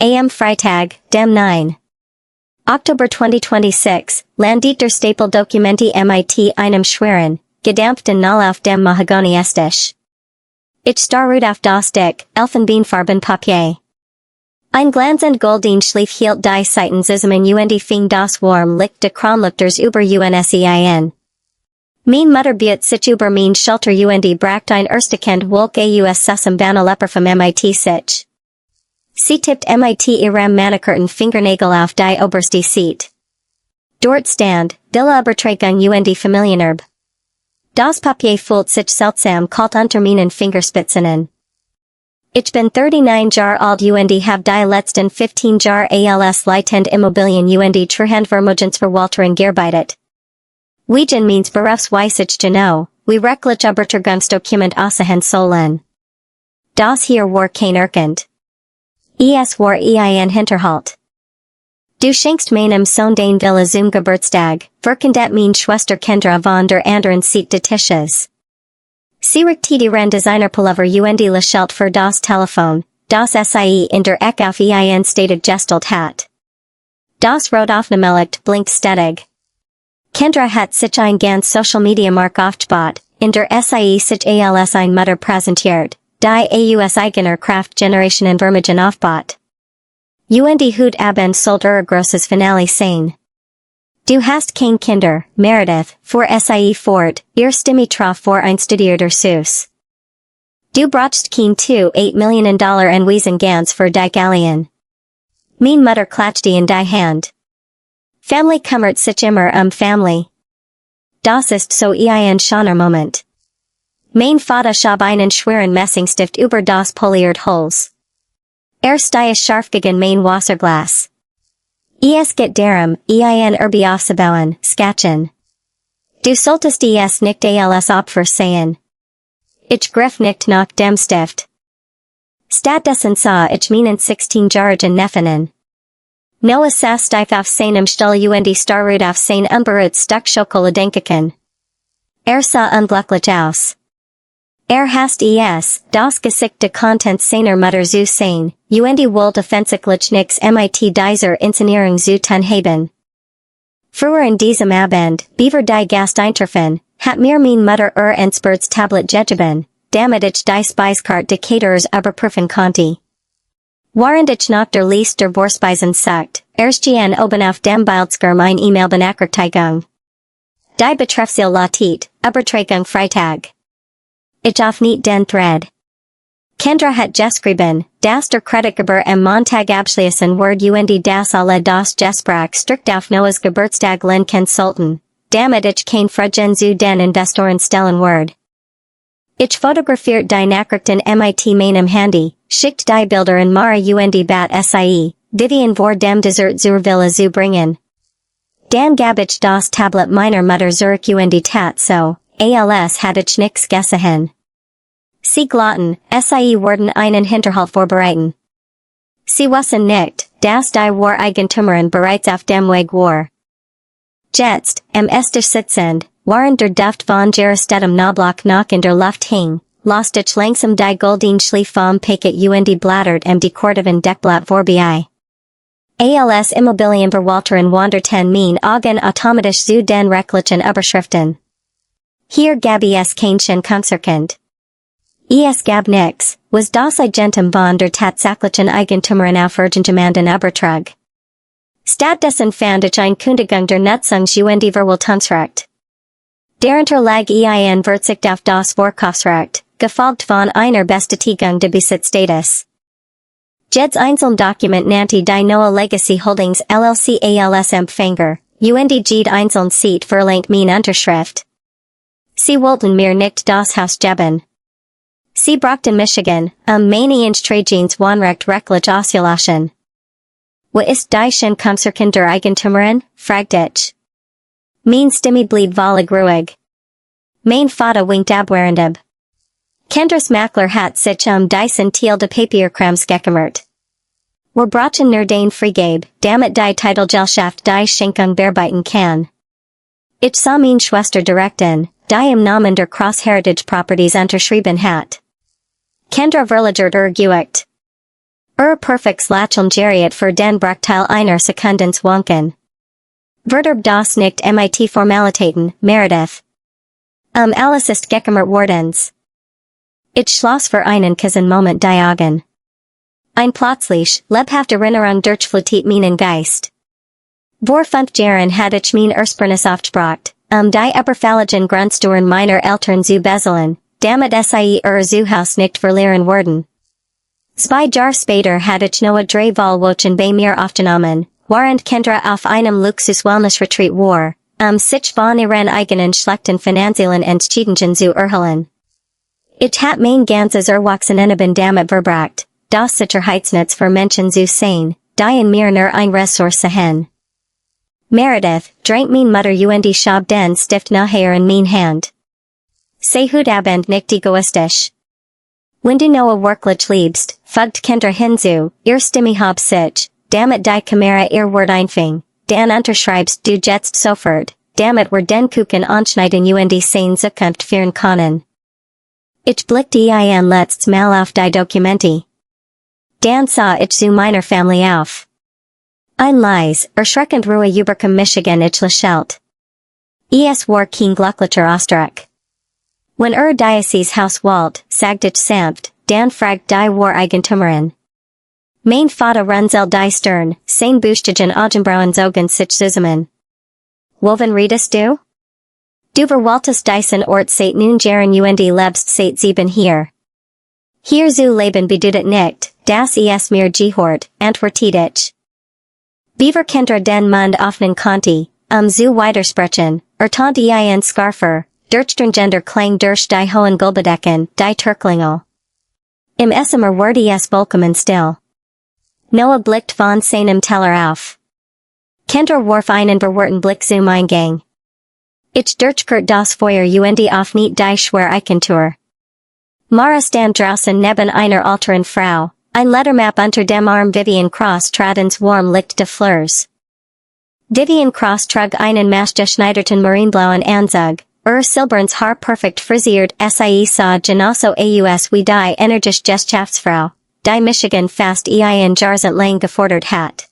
AM Freitag, dem 9. Oktober 2026, Landiter Staple Dokumenti mit einem schweren, gedampften Null auf dem Mahagoni Esstisch. Ich starrte auf das Dick, Elfenbeinfarben Papier. Ein glanzend golden Schlief hielt die Seiten zusammen und fing das warm Licht de Kronlichters über UNSEIN. Mein Mutterbuet sich über mein Schulter und bracht ein erstekend Wolk aus Sussem Banalepper vom MIT sich. Sie tippt mit ihrem manikürten Fingernagel auf die oberste Seat. Dort stand, Dille Übertragung und Familienerb. Das Papier fühlt sich seltsam kalt unter meinen Fingerspitzen. Ich bin 39 Jahre alt und have die letzten 15 Jahre als Leitend Immobilien und Treuhandvermögensverwalterin gearbeitet. Wegen means berufsweisig genau, wie rechtlich Übertragungsdokument aussehen sollen. Das hier war kein Erkend. Es war ein Hinterhalt. Du schenkst meinem Sohn den Villa zum Geburtstag, verkendet mein Schwester Kendra von der anderen Seite des Tisches. Sie richtete Designerpullover und lächelt für das Telefon, das Sie in der Ecke auf ein stated gestellt hat. Das rot Aufnahmelicht blinkt ständig. Kendra hat sich ein ganz Social Media Mark aufgebaut, in der Sie sich als ein Mutter präsentiert, die aus eigener Kraft Generationen Vermögen aufbaut. Und Hut Abend sollt großes Finale sein. Du hast kein Kinder, Meredith, für Sie fort, ihr Stimme traf vor ein studierter Sus. Du brauchst kein 8 Millionen Dollar en Wiesen ganz für die Galleon. Mein Mutter klatschte in die Hand. Family kümmert sich immer Family. Das ist so ein schöner Moment. Mein Vater schab einen schweren Messingstift über das poliert Holz. Stehe scharf gegen mein Wasserglas. Es geht darum, ein Erbe aufzubauen, Skatchen. Du solltest es nicht als Opfer sehen. Ich griff nicht nach dem Stift. Stattdessen sah ich meinen 16-jährigen Neffen. Noah saß steif auf seinem Stuhl und starrte auf sein unberührt Stück Schokoladenkuchen. Sah unglücklich aus. Hast das Gesicht de Content seiner Mutter zu sehen, und wollte offensichtlich nix mit dieser Inszenierung zu tun haben. Früher in diesem Abend, beaver die Gast eintreffen, hat mir mein Mutter Ensperts Tablet gegeben, damit ich die Speiskarte de Caterers überprüfen konnte. Während ich nach der Liste der Vorspeisen sucht, erstehen oben auf dem Bildschirm ein E-Mail-Benachrichtigung. Die Betreffsel lautet, Übertragung Freitag. Ich öffne den Thread. Kendra hat geschrieben, dass der Kreditgeber am Montag abschließen wird und das alle das Gespräch strikt auf Noahs Geburtstag lenken sollten, damit ich kein Fragen zu den Investoren stellen wird. Ich fotografiert die Nachrichten mit meinem Handy, schickt die Bilder in Mara und bat Sie, Vivian vor dem Dessert zur Villa zu bringen. Dann gab ich das Tablet meiner Mutter zurück und tat so, als hatte ich nix gesehen. Sie glatten, Sie wurden einen Hinterhalt vorbereiten. Sie wussten nicht, dass die Eigentümerin bereits auf dem Weg war. Jetzt, am Esstisch sitzend, während der Duft von Gerestetem Knobloch noch in der Luft hing, las ich langsam die golden Schlief vom Paket und blattert die Kortiven Deckblatt vorbei. Als Immobilienverwalterin wanderten mein Augen automatisch zu den rechtlichen Überschriften. Hier gab es kein Konzertkind. Es gab nix, was das Eigentum von der tatsächlichen Eigentümerin auf irgendjemanden Übertrag. Stattdessen fand ich ein Kündigung der Nutzungs- und Verwaltungsrecht. Darunter lag ein Verzicht auf das Vorkaufsrecht, gefolgt von einer Bestätigung de Besitzstatus. Jedes einzelne Dokument nannte die Noah Legacy Holdings LLC als Empfänger, und jede einzelne Seat verlangt meine Unterschrift. Sie wollten mir nicht das Haus geben. Sie brachten Michigan, meine Instradgens Wohnrecht rechtlich auszulassen. Wo ist die Konzertkind der Eigentümerin? Fragt ich. Mein Stimme blieb völlig ruhig. Mein Vater winkt abwehrend. Kendras Makler hat sich die Teil de Papierkrams gekümmert. Wir brauchen nur den Freigabe, damit die Titelgesellschaft die Schenkung bearbeiten kann. Ich sah meine Schwester direkten, die im Namen der Cross Heritage Properties unterschrieben hat. Kendra verlagert geübt. Perfix lachelm geriat für den Bruchteil einer Sekundens Wonken. Verderb das nicht mit Formalitäten, Meredith. Alles ist gekümmert wordens. Ich schloss für einen Kissen Moment Diogen. Ein plötzlich, lebhafte Erinnerung durchflutet meinen Geist. Vor 5 Jahren hatte ich mein Ursprünges aufgebracht, die Eberfalligen Grundsteuern meiner Eltern zu bezahlen, damit sie Zuhaus nicht verlieren würden. 2 Jahre später hatte ich Noah 3 Wochen bei mir aufgenommen, während Kendra auf einem Luxus-Wellness-Retreat war, sich von ihren eigenen schlechten finanziellen Entscheidungen zu erholen. Ich hat mein ganzes Erwachsenenleben damit verbracht, das Sicherheitsnetz für Menschen zu sein, die in mir nur ein Ressource sehen. Meredith, drank mein Mutter und schab den Stift nachher in mein Hand. Sei hut abend nicht egoistisch. Wenn du Noah wirklich liebst, fugt Kendra hinzu, ihr Stimme hab sich, damit die Kamera ihr Wort einfing, dann unterschreibst du jetzt sofort, damit wir den Kuchen anschneiden und sein Zukunft führen können. Ich blickte ein letztes Mal auf die Dokumenti. Dann sah ich zu meiner Familie auf. Ein leis, erschreckend Ruhe überkom Michigan ich lächelt. Es war kein glücklicher Ausdruck. Wenn Diocese Haus Walt, sagt ich sanft, dann fragt die war Eigentümerin. Mein Vater Runzel die Stern, sein Bustigen Augenbrauen zogen sich zusammen. Woven redest du? Du verwaltest diesen Ort seit nun Jahren und lebst seit 7 hier. Hier zu leben bedeutet nicht, dass es mir gehört, antwortet ich. Beaver Kendra den Mund offnen Conti, zu weitersprechen, tant ein Scarfer, durchstrengender Klang durch die hohen Gulbedecken, die Turklingel. Im Essemer wurde es vollkommen still. Noah blickt von seinem Teller auf. Kendra warf einen verwirrten Blick zu mein Gang. Ich durchkurt das Feuer und auf nicht die Schwer-Eichentour. Mara stand draußen neben einer älteren Frau, ein Lettermap unter dem Arm Vivian Cross trat ins warm Licht de Fleurs. Vivian Cross trug einen maßgeschneiderten marineblauen Anzug, silberns Haar perfekt frisiert sie sah genauso aus wie die energisch Gesellschaftsfrau, die Michigan fast ein Jahrzehnte lang gefordert hat.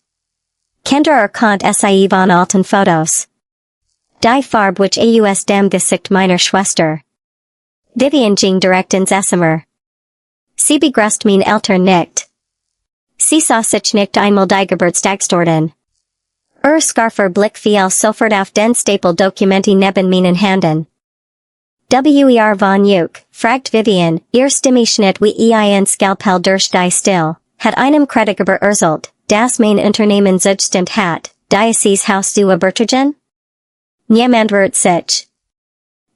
Kendra erkannt sie von alten Fotos. Die Farbe which aus dem Gesicht meiner Schwester. Vivian ging direkt ins Essemer. Sie begrüßt mein Eltern nicht. Sie sah sich nicht einmal die Geburtstagstorten. Scarfer Blick fiel sofort auf den Stapel Dokumenti neben meinen Händen. Wer von Juk, fragt Vivian, ihr Stimme schnitt wie ein Skalpell durch die Still, hat einem Kritiker beurteilt, das mein Unternehmen zugestimmt hat, Diocese Haus zu übertragen? Niemand rührt sich.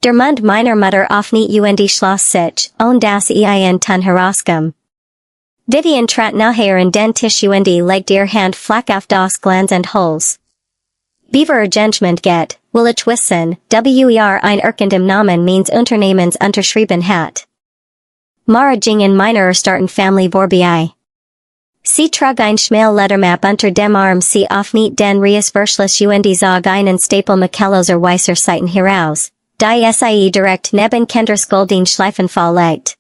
Der Mund meiner Mutter offnet und schloss sich, das ein Tun herauskommt. Vivian trat nachher in den Tisch und legt ihr Hand flach auf das Glanz und Holz. Beaver Arrangement get, will ich wissen, wer ein im Namen meines Unternehmens unterschrieben hat. Mara ging in meiner erstarten Family vorbei. Sie trug ein schmal Lettermap unter dem Arm sie offnet den Reisverschluss und zog einen Stapel Michelloser Weißer Seiten heraus, die sie direkt neben Kendras Goldin Schleifenfall legt.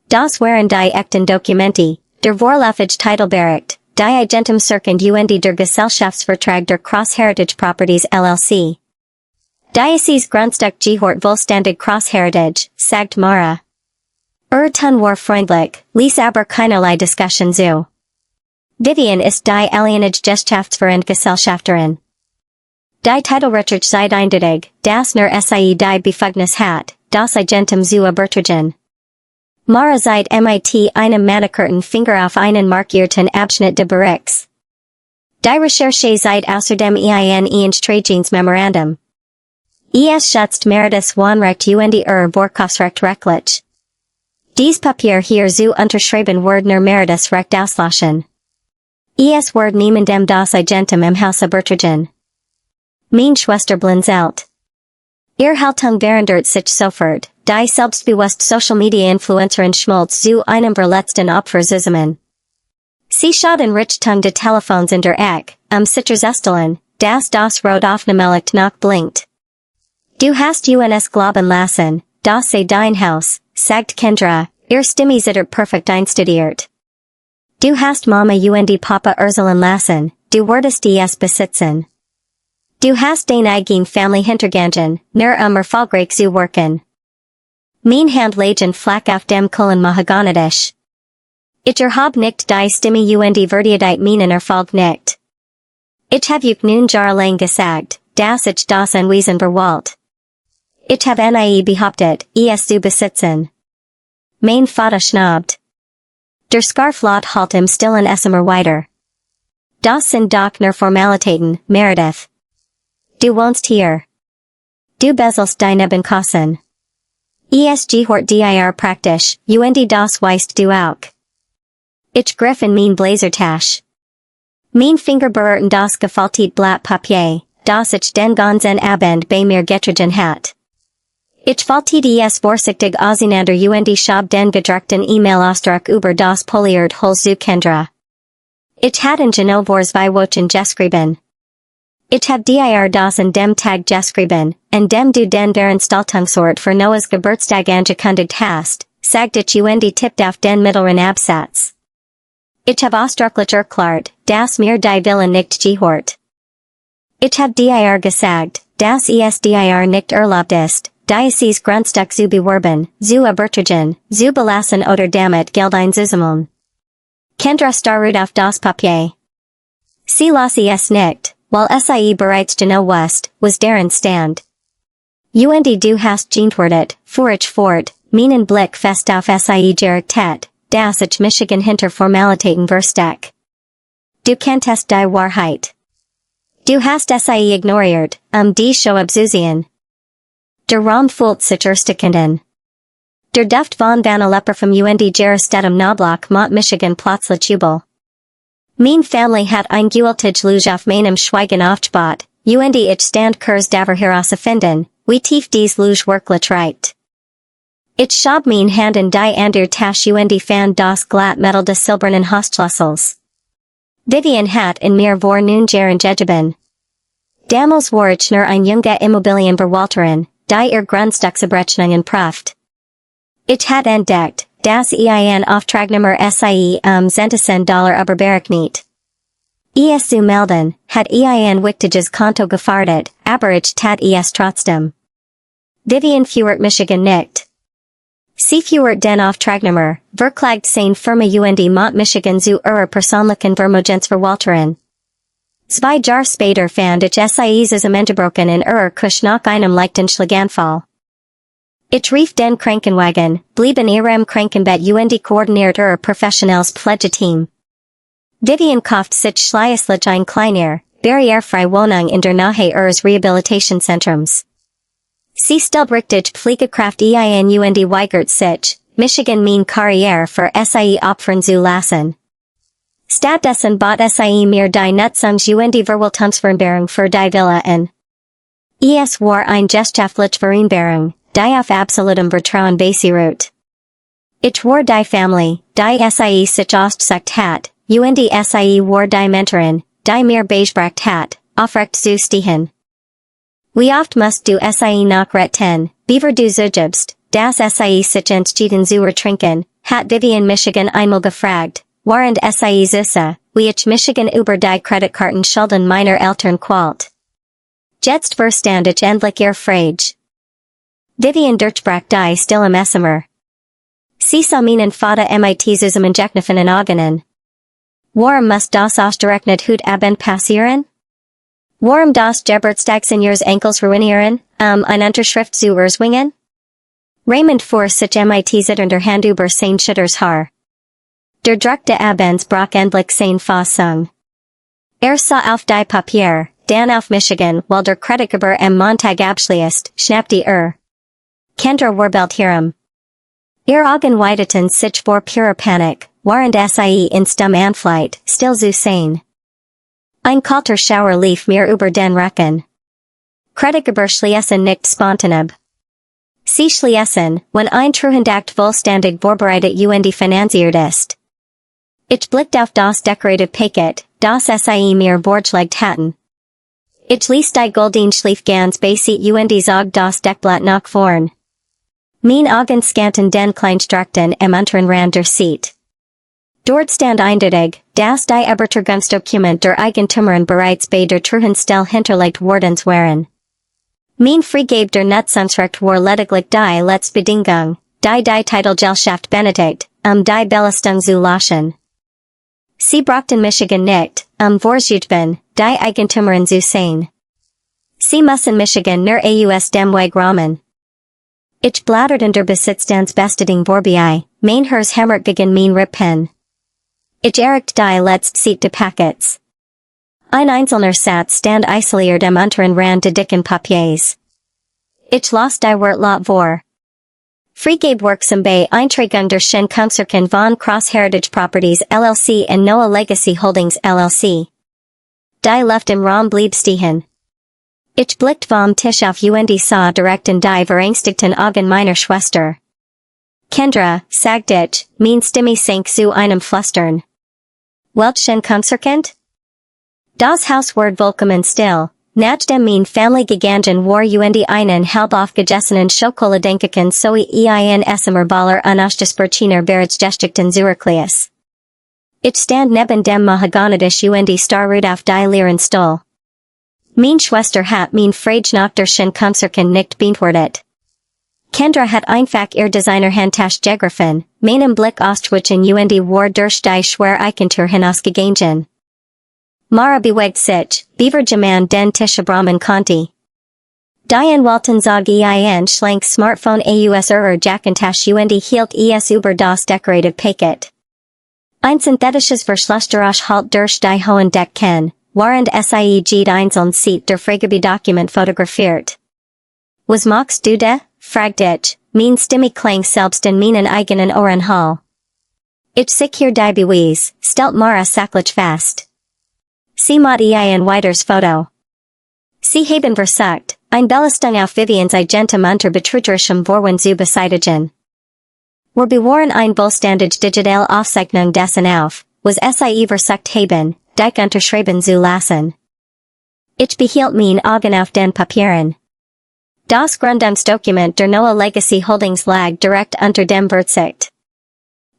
Das waren die echten Dokumenti, der vorläufige Titelbericht, die Eigentum circend und der Gesellschaftsvertrag der Cross Heritage Properties LLC. Diocese Grundstück gehört vollständig Cross Heritage, sagt Mara. Tun war freundlich, ließ aber keinerlei Diskussion zu. Vivian ist die Alienage Gesellschaftsverein. Die Titelrecherche seid eindeutig, das nur sie die Befugnis hat, das Eigentum zu übertragen. Mara seit mit einem manikürten Finger auf einen markierten Abschnitt de Berichts. Die Recherche seit außerdem ein Strategiensmemorandum. Es schätzt Merediths Wohnrecht und Vorkaufsrecht rechtlich. Dies Papier hier zu unterschreiben wird nur Merediths Recht auslöschen. Es wird niemandem das Eigentum im Haus übertragen. Mein Schwester blinzelt. Ihr Haltung verändert sich sofort, die selbstbewusst Social Media Influencerin Schmolz zu einem verletzten Opfer zusammen. Sie schaut in Richtung de Telefons in der Eck, Sicherstellen, dass das Rot aufnehmelicht noch blinkt. Du hast uns glauben lassen, das sei dein Haus, sagt Kendra, ihr Stimme zittert perfekt einstudiert. Du hast Mama und Papa Urselen lassen, du wurdest es besitzen. Du hast dein eigen Family hintergangen, nur Erfolgreich zu werken. Mein Hand lagen flak auf dem Kullen Mahagonadisch. Ich hab nicht die Stimme und Verdiedheit meinen Erfolg nicht. Ich hab uk nun jahrelang gesagt, dass ich das Anwesen verwalt. Ich hab nie behauptet, es zu besitzen. Mein Vater schnaubt. Der Scarflot halt im stillen Essemer weiter. Das sind doch nur Formalitäten, Meredith. Du wohnst hier. Du beselst die Nebenkosten. ESG hort dir praktisch, und das weißt du auch. Ich griff in mein Blazertasch. Mein Finger berührten das gefaltet Blatt Papier, das ich den ganzen Abend bei mir getragen hat. Ich faltet es vorsichtig auseinander und schab den gedruckten E-Mail-Ausdruck über das poliert Hol zu Kendra. Ich hatte genau vor 2 Wochen geschrieben. Ich hab dir das an dem Tag geschrieben, an dem du den Veranstaltungsort für Noahs Geburtstag angekündigt hast, sagt ich und tippt auf den mittleren Absatz. Ich hab ausdrücklich erklärt, dass mir die Villa nicht gehört. Ich hab dir gesagt, dass es dir nicht erlaubt ist, dieses Grundstück zu bewerben, zu übertragen, zu belassen oder damit Geld einzusammeln. Kendra starrte auf das Papier. Sie las es nicht, weil sie bereits genau wusste, was deren stand. Und du hast geantwortet, fuhr ich fort, meinen Blick fest auf sie gerichtet, dass ich Michigan hinter Formalitäten versteck. Du kenntest die Wahrheit. Du hast sie ignoriert, die Show abzusehen. Der Raum fühlt sich erstickenden. Der Duft von Vanilleper vom und Gerestetem Knobloch mot Michigan plötzlich Jubel. Mein Family hat ein gültig Luge auf meinem Schweigen aufgebaut, und ich stand kurz davor herauszufinden, wie tief dies Luge wirklich reicht. Ich schob mein Hand in die andere Tasche und fand das glatt Metal des silbernen Hostschlüssels. Vivian hat in mir vor nun gern gegeben. Damals war ich nur ein junge Immobilienverwalterin, die Grundstücksabrechnungen prüft. Ich hat entdeckt, dass ein Auftragnummer sie $1000 überberechnet. Es zu melden, hat ein wichtiges Konto gefartet, aber ich tat es trotzdem. Vivian fuhrt Michigan nicht. Sie fuhrt den Auftragnummer, verklagt sein Firma und mot Michigan zu ihrer persönlichen Vermögensverwalterin. 2 Jahre später fand ich sie zusammengebrochen in ihrer Küche nach einem leichten Schlaganfall. Ich rief den Krankenwagen, blieb in ihrem Krankenbett und koordiniert ihr professionelles Pflegeteam. Vivian kauft sich schließlich ein kleiner, barrierefrei Wohnung in der Nähe ihres Rehabilitationszentrums. Sie stellt richtig Pflegekraft ein und weigert sich, Michigan mein Karriere für sie opfern zu lassen. Stattdessen bot sie mir die Nutzungs- und Verwaltungsvereinbarung für die Villa in. Es war ein geschaftliche Vereinbarung, die auf absolutem Vertrauen basiert. Ich war die Family, die sie sich ausgesucht hat, und sie war die Mentorin, die mir beigebracht hat, aufrecht zu stehen. Wie oft musst du sie noch retten, beaver du zugibst, dass sie sich entschieden zu ertrinken, hat Vivian Michigan einmal gefragt, während sie süße, wie ich Michigan über die Kreditkartenschulden meiner Eltern qualt. Jetzt verstand ich endlich ihr Frage. Vivian durchbrach die stille Messemer. Sie sah meinen Vater mit zusammengeckniffen in Augen. Warum muss das ausgerechnet heute Abend passieren? Warum das Geburtstag in ihres Enkels ruinieren, eine Unterschrift zu erzwingen? Raymond fuhr sich mit zitternder Hand über sein Schutters Haar. Der druckte Abends brach endlich sein Fassung. Sah auf die Papier, dann auf Michigan, weil der Kreditgeber Montag abschließt, schnappte Kendra warbelt hierum. Ihr Augen weiteten sich vor purer Panik, während sie in stumm Anflight, still zu sein. Ein kalter Schauer lief mir über den Rücken. Kreditgeber schließen nicht spontan. Sie schließen, wenn ein Treuhandakt vollständig vorbereitet und finanziert ist. Ich blickte auf das decorative Paket, das sie mir vorgelegt hatten. Ich ließ die goldene Schliefgans basiert und zog das Deckblatt nach vorn. Mein Augen scannten den Kleinstruchten im unteren Rand der Seat. Dort stand eindeutig, das die Übertragungsdokument der Eigentümerin bereits bei der Treuhandstelle hinterlegt worden waren. Mein Freigabe der Nutzungsrecht war lediglich die Letztbedingung, die Titelgesellschaft benötigt, die Belastung zu lassen. Sie brachten Michigan nicht, Vorsichtben, die Eigentümerin zu sein. Sie müssen Michigan nur aus dem Weg räumen. Ich blätterte der Besitzstands Bestätigung vorbei, mein Herz hämmert gegen mein Rippen. Ich erreicht die letzte Seat de Packets. Ein einzelner Satz stand isoliert am unteren Rand de dicken Papiers. Ich las die Wörter vor. Freigabe wirksam bei Eintragung der Schenkungsrechten von Cross Heritage Properties LLC and Noah Legacy Holdings LLC. Die Luft im Raum blieb stehen. Ich blickte vom Tisch auf und sah direkt in die verängstigten Augen meiner Schwester. Kendra, sagte ich, mein Stimme sank zu einem Flüstern. Welchen Schenkungsrecht? Das Haus wurde vollkommen still, nachdem mein Family gegangen war und einen halb aufgegessenen Schokoladenkuchen sowie ein Essemerballer unausgesprochener Berichtsgeschichten Zurückliess. Ich stand neben dem Mahagonitisch und starrte auf die leeren Stuhl. Mein Schwester hat mein Frage nach der Schenkungsrechten nicht beantwortet. Kendra hat einfach ihr Designerhandtasche gegriffen, meinen Blick ausgewichen und war durch die schwere Eichentür hinausgegangen. Mara bewegt sich, bevergeman den Tisch abramen konnte. Diane Walton zog ein schlank Smartphone aus ihrer Jackentasche und hielt es über das decorative Paket. Ein synthetisches Verschlussgeräusch halt durch die hohen Decken, während sieg einzeln Seat der Freigabedokument fotografiert. Was machst du da? Fragte ich, mein Stimme klang selbst in meinen eigenen Ohren hall. Ich sich hier die Beweis, stellt Mara sachlich fest. Sie macht ein weiteres Foto. Sie haben versagt, ein Belastung auf Vivians Agentum unter betrügerischem Vorwand zu beseitigen. Wir bewahren ein vollständig digital Aufzeichnung dessen auf, was sie versagt haben, dich unterschreiben zu lassen. Ich behielt mein Augen auf den Papieren. Das Gründungsdokument der Noah Legacy Holdings lag direkt unter dem Verzicht.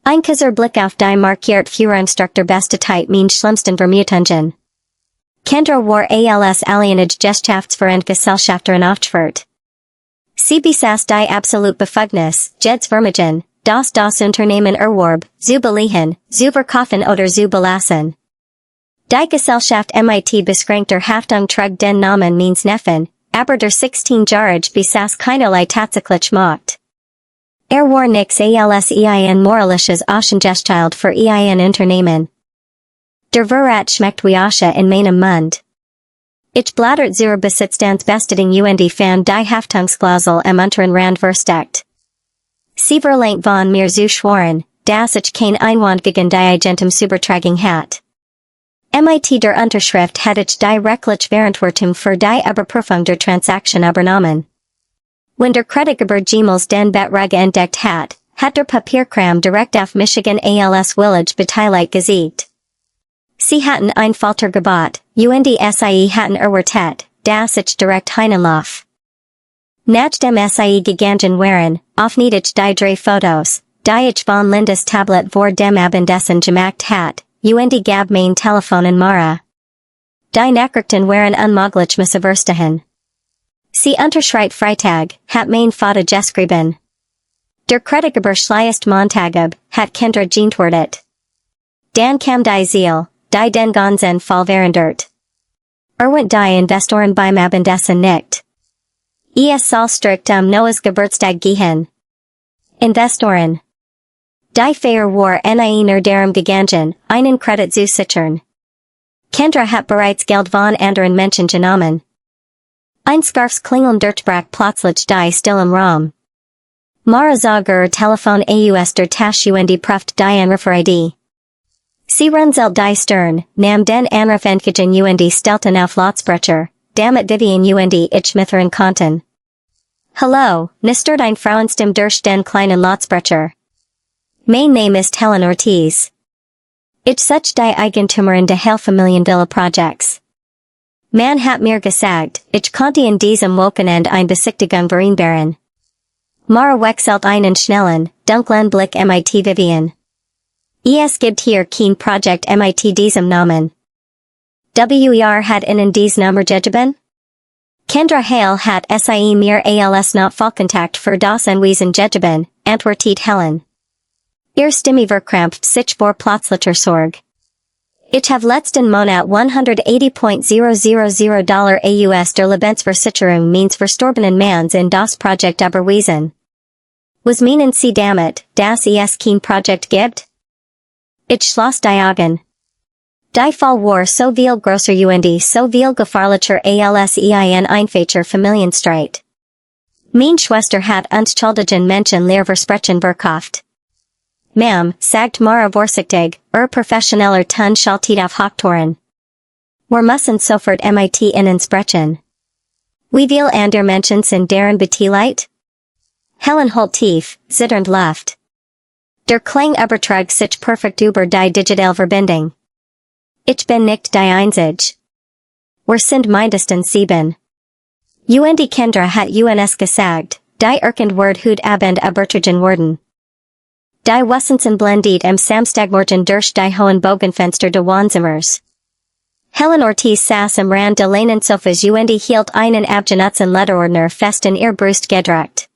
Ein kurzer Blick auf die markiert Führungsstruktur bestätigt mein schlimmsten Vermutungen. Kendra war als Alienage Gesellschaftsverein aufgeführt. Sie besaß die absolute Befugnis, Jeds Vermögen, das Unternehmen erwarb, zu belegen, zu verkaufen oder zu belassen. Die Gesellschaft mit beschränkter Haftung trug den Namen meines Neffen, aber der 16-Jährige besaß keinerlei tatsächlich Macht. War nix als ein moralisches Außengeschild für ein Unternehmen. Der Verrat schmeckt wie Asche in meinem Mund. Ich blattert zur Besitzstands Bestätigung und fand die Haftungsklausel am unteren Rand versteckt. Sie verlangt von mir zu schworen, dass ich kein Einwand gegen die Agentum Supertragung hat. Mit der Unterschrift hat ich die rechtliche Verantwortung für die Überprüfung der Transaktion übernommen. Wenn der Kreditgeber jemals den Betrag entdeckt hat der Papierkram direkt auf Michigan als Village beteiligt gesiegt. Sie hatten ein Falter gebaut, und sie hatten erwartet, dass ich direkt hineinlauf. Nachdem sie gegangen waren, aufnied ich die drei Fotos, die ich von Lindas Tablet vor dem Abendessen gemacht hat, und gab mein Telefon an Mara. Die Nachrichten waren unmöglich missverstehen. Sie unterschreibt Freitag, hat mein Vater geschrieben. Der Kreditgeber schliest Montagab, hat Kendra geantwortet. Dan kam die Ziel, die den ganzen Fall verandert. Die Investoren beim Abendessen nicht. Es soll strikt Noahs Geburtstag gehen. Investoren. Die Feier war nach derem gegangen, einen Kredit zu sichern. Kendra hat bereits Geld von anderen Menschen genommen. Ein Scarfsklingeln durchbrach plötzlich die Stille im Raum. Mara zog Telefon aus der Tasche und prüft die Anrufer-ID. Sie runzelt die Stirn, nahm den Anruf entgegen und stellten auf Lautsprecher, damit Vivian und ich mithören konnten. Hallo, nistert ein Frauenstimme durch den kleinen Lautsprecher. Mein Name ist Helen Ortiz. Ich such die Eigentümerin de Villa Projects. Man hat mir gesagt, ich konnte in diesem Wochenende ein Besichtigung vereinbaren. Mara wechselt einen schnellen, dunklen Blick mit Vivian. Gibt hier kein Projekt mit diesem Namen. Wer hat Ihnen dies Nummer gegeben? Kendra Hale hat Sie mir als not Falkontakt für das Anwesen gegeben, antwortet Helen. Ihr Stimme verkrampft sich vor plötzlicher Sorge. Ich have letzten Monat $180,000 aus der Lebensversicherung meines verstorbenen Manns in das Projekt überwiesen. Was meinen Sie damit, dass es kein Projekt gibt? Ich schloss die Augen. Die Fall war so viel grosser und so viel gefahrlicher als ein einfacher Familienstreit. Meine Schwester hat unschuldigen Menschen leer Versprechen verkauft. Ma'am, sagt Mara vorsichtig, professioneller Tun schaltet auf Hochtoren. Wir müssen sofort mit Ihnen sprechen. Wie viel andere Menschen sind deren beteiligt? Helen holt tief, zitternd Luft. Der Klang übertrug sich perfekt über die digitale Verbindung. Ich bin nicht die Einzige. Wir sind mindestens 7. Und Kendra hat uns gesagt, die Word Hut Abend übertragen worden. Die Wessensen blendet am Samstagmorgen durch die hohen Bogenfenster de Wohnzimmers. Helen Ortiz saß am Rand de Lehnen Sofas und hielt einen abgenutzten Lederordner fest in ihr Brust gedrückt.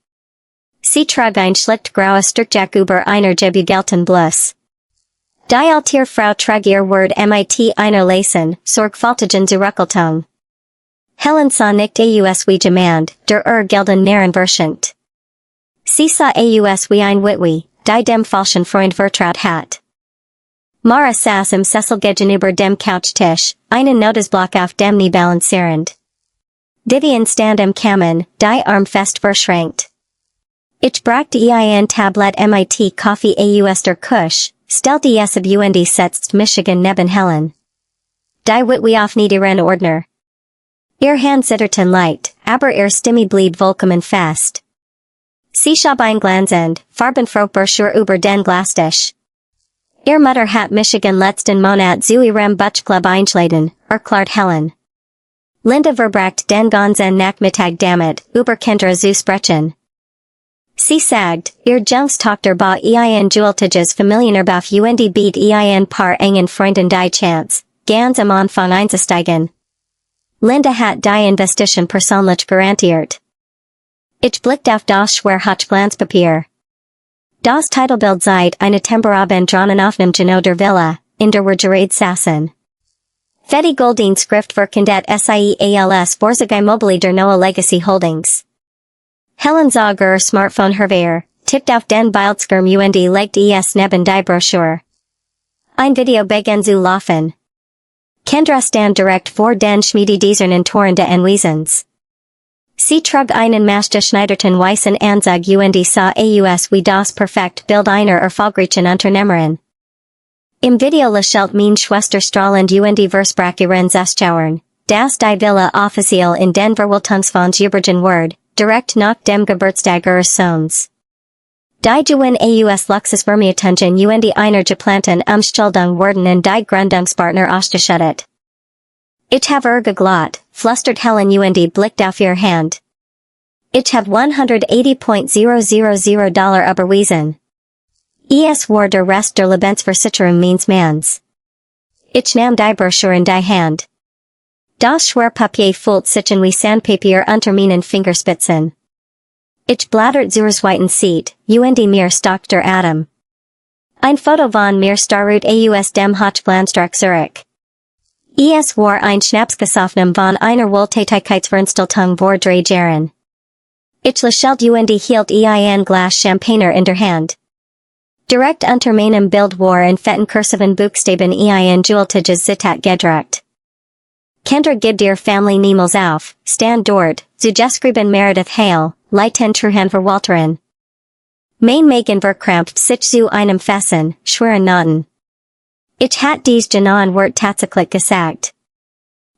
Sie trug ein schlicht graues Strickjack über einer gebügelten Bluse. Die alte Frau trug ihr Wort mit einer leisen, sorgfältigen Zurückhaltung. Helen sah nicht aus wie jemand, der gelden Narren verschenkt. Sie sah aus wie ein Witwe, die dem falschen Freund vertraut hat. Mara saß im Sessel gegenüber dem Couchtisch, einen Notizblock auf dem Knie balancierend. Vivian stand am Kamin, die Arm fest verschränkt. Ich brachte ein Tablet mit Kaffee aus der Küche, stellte es ab und setzt Michigan neben Helen. Die Witwe auf niederen Ordner. Ihr Hand zitterten leicht, aber ihr Stimme blieb vollkommen fest. Sie schab ein glanzend, farbenfroh Broschüre über den Glastisch. Ihr Mutter hat Michigan letzten Monat zu ihrem Buchclub einschladen, erklärt Helen. Linda verbracht den ganzen Nachmittag damit, über Kendra zu sprechen. Sie sagt, ihr Jungstochter ba ein Jultiges Familienerbauf und beat ein paar engen Freunden die Chance, ganz am Anfang einzusteigen. Linda hat die Investition persönlich garantiert. Ich blickte auf das Schwerhochglanzpapier. Das Titelbild seit eine Temperabend drannen auf dem Geno der Villa, in der wir gerade saßen. Fette Goldine Schrift verkündet SIEALS Vorzüge Mobile der Noah Legacy Holdings. Helen sah ihr Smartphone hervor, tippt auf den Bildschirm und legt es neben die Broschüre. Ein Video begann zu laufen. Kendra stand direkt vor den schmiedeisernen Toren de Anwesens. Sie trug einen maßgeschneiderten weißen Anzug und sah aus wie das perfekt Bild einer erfolgreichen Unternehmerin. Im Video lächelt meine Schwester strahlend und versprach ihren Zuschauern, dass die Villa offiziell in den Verwaltungsfonds übergeben wird, direkt nach dem Geburtstag ihres Sohns. Die Juen aus Luxusvermögen und einer geplanten Umschuldung wurden in die Gründungspartner ausgeschüttet. Ich habe geglaubt, flüstert Helen und blickt auf ihr Hand. Ich habe $180,000 überwiesen. Es war der Rest der Lebensversicherung meines Manns. Ich nahm die Broschüre in die Hand. Das Schwerpapier fühlt sich wie Sandpapier unter meinen Fingerspitzen. Ich blattert zur zweiten Seite, und mir stockt der Atem. Ein Foto von mir starrut aus dem Hochglanzdruck zurück. Es war ein Schnapsgesoffenem von einer Wohltätigkeitsveranstaltung vor 3 Jahren. Ich lächelte und hielt ein Glas Champagner in der Hand. Direkt unter meinem Bild war in fetten kursiven Buchstaben ein Jultiges Zitat gedruckt. Kendra gibt ihr Family niemals auf, stand dort, zugeschrieben Meredith Hale, Leiten Truhan Verwalterin. Mein Megan verkrampft sich zu einem festen, schweren Noten. Ich hat dies genauen Wort tatsächlich gesagt.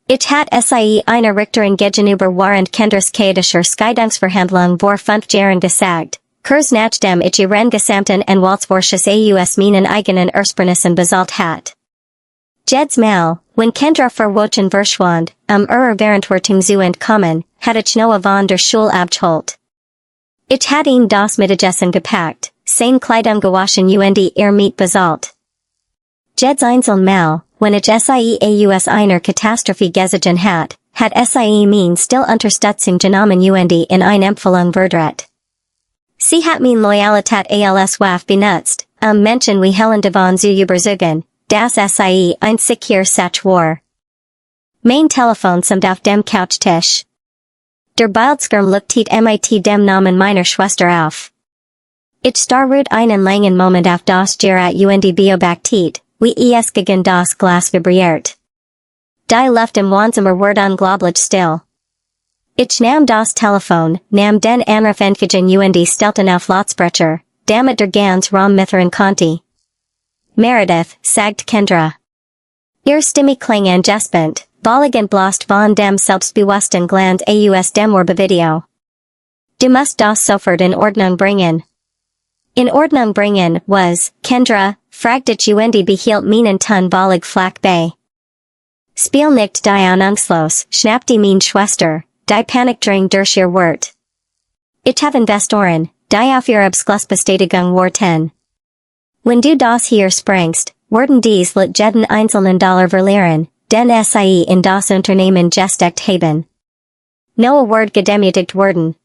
Ich hat sie einer Richterin gegenüber warend Kendras Kadischer Scheidungsverhandlung vor 5 Jahren gesagt, Kurs nachdem ich ihren gesamten Anwaltsvorschuss aus meinen eigenen Ersparnissen bezahlt hat. Jedes Mal, wenn Kendra verwochen verschwand, Verantwortung zu entkommen, hat ich Noah von der Schule abgeholt. Ich hat ihn das Mittagessen gepackt, seine Kleidung gewaschen und ihr Miet bezahlt. Jeds Einzeln mal, wenn ich sie aus einer Katastrophe gesehen hat sie mein still Unterstützung genommen und in eine Empfehlung verdreht. Sie hat mein Loyalität als Waffe benutzt, Menschen wie Helen davon zu überzeugen, dass sie ein secure Sach war. Mein Telefon summt auf dem Couchtisch. Der Bildschirm leuchtet mit dem Namen meiner Schwester auf. Ich starrte einen langen Moment auf das Gerät und beobachtet, wie es gegen das Glas vibriert. Die Luft im Wohnzimmer wurde unglaublich still. Ich nahm das Telefon, nahm den Anruf entgegen und stellten auf Lautsprecher, damit der ganz Raum mithören konnte. Meredith, sagt Kendra. Ihr Stimme klang angespent, balligend blost von dem selbstbewussten Glanz aus dem Video. Du musst das sofort in Ordnung bringen. In Ordnung bringen, was, Kendra, fragte ich und behielt meinen Ton ballig flach bei. Spiel nicht die Ahnungslos, schnappte meine Schwester, die Panikdring durch ihr Wort. Ich habe Investoren, die auf ihre Abschlussbestätigung warten. Wenn du das hier sprengst, werden dies jeden einzelnen Dollar verlieren, den sie in das Unternehmen gesteckt haben. No Wort gedemütigt worden.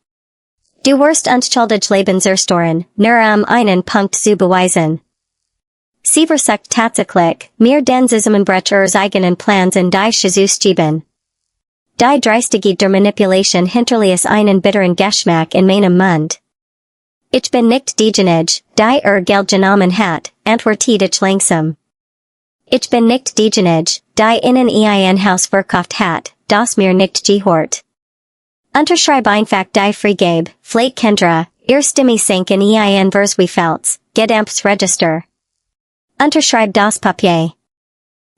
Du wirst unschuldig Leben zerstören, nur einen Punkt zu beweisen. Sie versucht tatsächlich, mir den Zusammenbruch ihres eigenen Plans in die Jesus geben. Die Dreistigkeit der Manipulation hinterließ einen bitteren Geschmack in meinem Mund. Ich bin nicht diejenige, die Geld genommen hat, antwortete ich langsam. Ich bin nicht diejenige, die in ein Haus verkauft hat, das mir nicht gehört. Unterschreib einfach die Freigabe, Flake Kendra, ihr Stimme sank in ein Vers wie Felds, Gedämpftes Register. Unterschreib das Papier.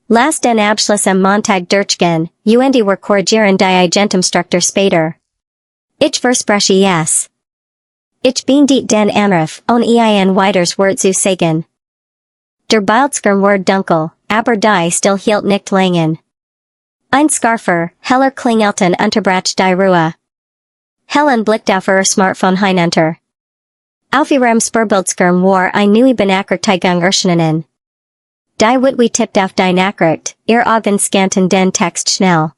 Lass den Abschluss am Montag durchgehen, und wir korrigieren die Agentumstruktur später. Ich verspreche es. Ich bin den Anruf, ein weiters Wort zu sagen. Der Bildschirm wurde dunkel, aber die still hielt nicht langen. Ein scharfer, heller Klingelton unterbrach die Ruhe. Helen blickte auf ihr Smartphone hinunter. Auf ihrem Spurbildschirm war eine neue Benachrichtigung erschienen. Die Witwe tippt auf die Nachricht, ihr Augen scannten den Text schnell.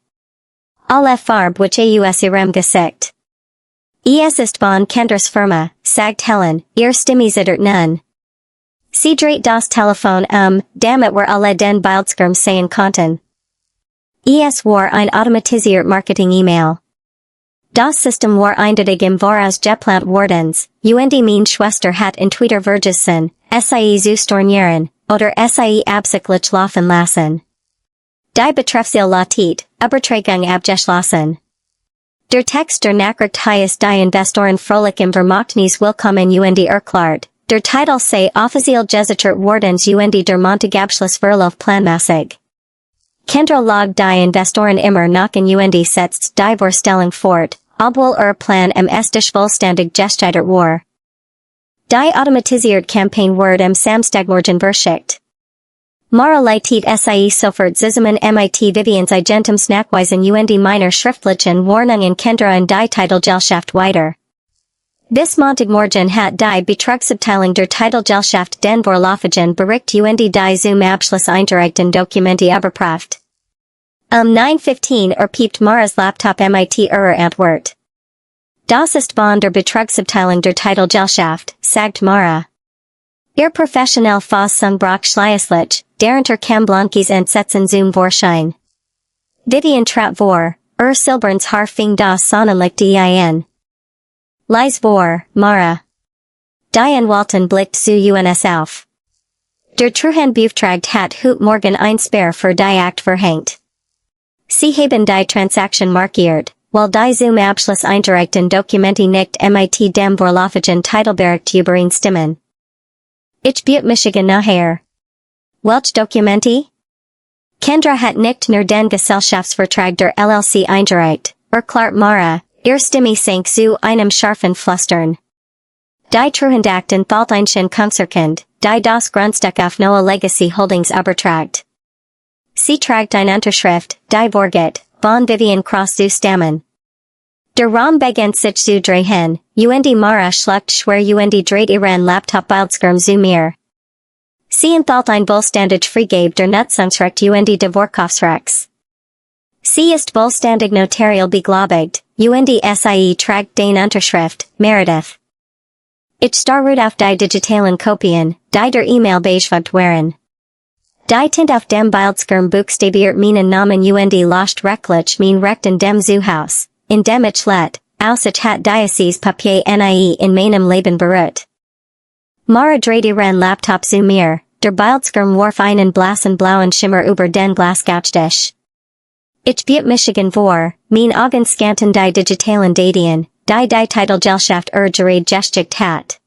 Alle Farbe which aus ihrem Gesicht. Es ist von Kendras Firma, sagt Helen, ihr Stimme zittert nun. Sie dreht das Telefon damit wir alle den Bildschirm sehen konnten. Es war ein automatisiert Marketing-E-Mail. Das System war eindeutig im Voraus geplant wordens, und meine Schwester hat in Twitter vergessen, sie zu stornieren, oder sie absichtlich laufen lassen. Die Betreffsel lautet, Übertragung abgeschlossen. Der Text der Nachricht heißt die Investoren fröhlich im Vermachtnis willkommen und erklärt, der Titel sei offiziell gesichert wordens und der Montagsabschluss verlauf planmäßig. Kendra log die Investoren immer noch in und setzt die Vorstellung fort, obwohl Plan ist vollständig gescheitert war. Die automatisiert Campaign wurde am Samstagmorgen verschickt. Mara leitet sie sofort zusammen mit Vivians Agentums Nachweisen und meiner schriftlichen Warnungen Kendra und die Titelgesellschaft weiter. Bis Montagmorgen hat die Betrugsabteilung der Titelgesellschaft den vorläufigen Bericht und die zum Abschluss eingereichten Dokumente überprüft. 9:15 piept Maras Laptop mit ihrer Antwort. Das ist von der Betrugsabteilung der Titelgesellschaft, sagt Mara. Ihr professionell Fassung brach schließlich, darunter kam Blankis Entsetzen zum Vorschein. Vivian trat vor, silberns Haar fing das Sonnenlicht ein. Leis vor, Mara. Die Walton blickt zu uns auf. Der Treuhandbeauftragte hat heute Morgen ein Sperr für die Akt verhängt. Sie haben die Transaktion markiert, weil die zum Abschluss eingereichten Dokumente nicht mit dem vorläufigen Titelbericht übereinstimmen. Ich biete Michigan nachher. Welch Dokumente? Kendra hat nicht nur den Gesellschaftsvertrag der LLC eingereicht, erklärt Mara, ihr Stimme sank zu einem scharfen Flüstern. Die Treuhandakten Falteinchen Konzerkind, die das Grundstück auf Noah Legacy Holdings übertragt. Sie tragt eine Unterschrift, die Vorget, von Vivian Cross zu stammen. Der Raum beginnt sich zu drehen, und Mara schluckt schwer und dreht ihren Laptop Bildschirm zu mir. Sie enthält ein vollständig Freigabe der Nutzungsrecht und die Vorkaufsrechts. Sie ist vollständig notariell beglaubigt, und sie trägt den Unterschrift, Meredith. Ich starut auf die digitalen Kopien, die der E-Mail beschwagt waren. Die Tint auf dem Bildschirm buchstabiert meinen Namen und lacht rechtlich mein Recht in dem Zuhaus, in dem ich let, aus ich hat dieses Papier nie in meinem Leben berührt. Mara dreht ihren Laptop zu mir, der Bildschirm warf einen blauen Schimmer über den Glasgouchtisch. Ich biet Michigan vor, mein Augen scanten die digitalen Datien, die Titelgesellschaft gerät gestickt hat.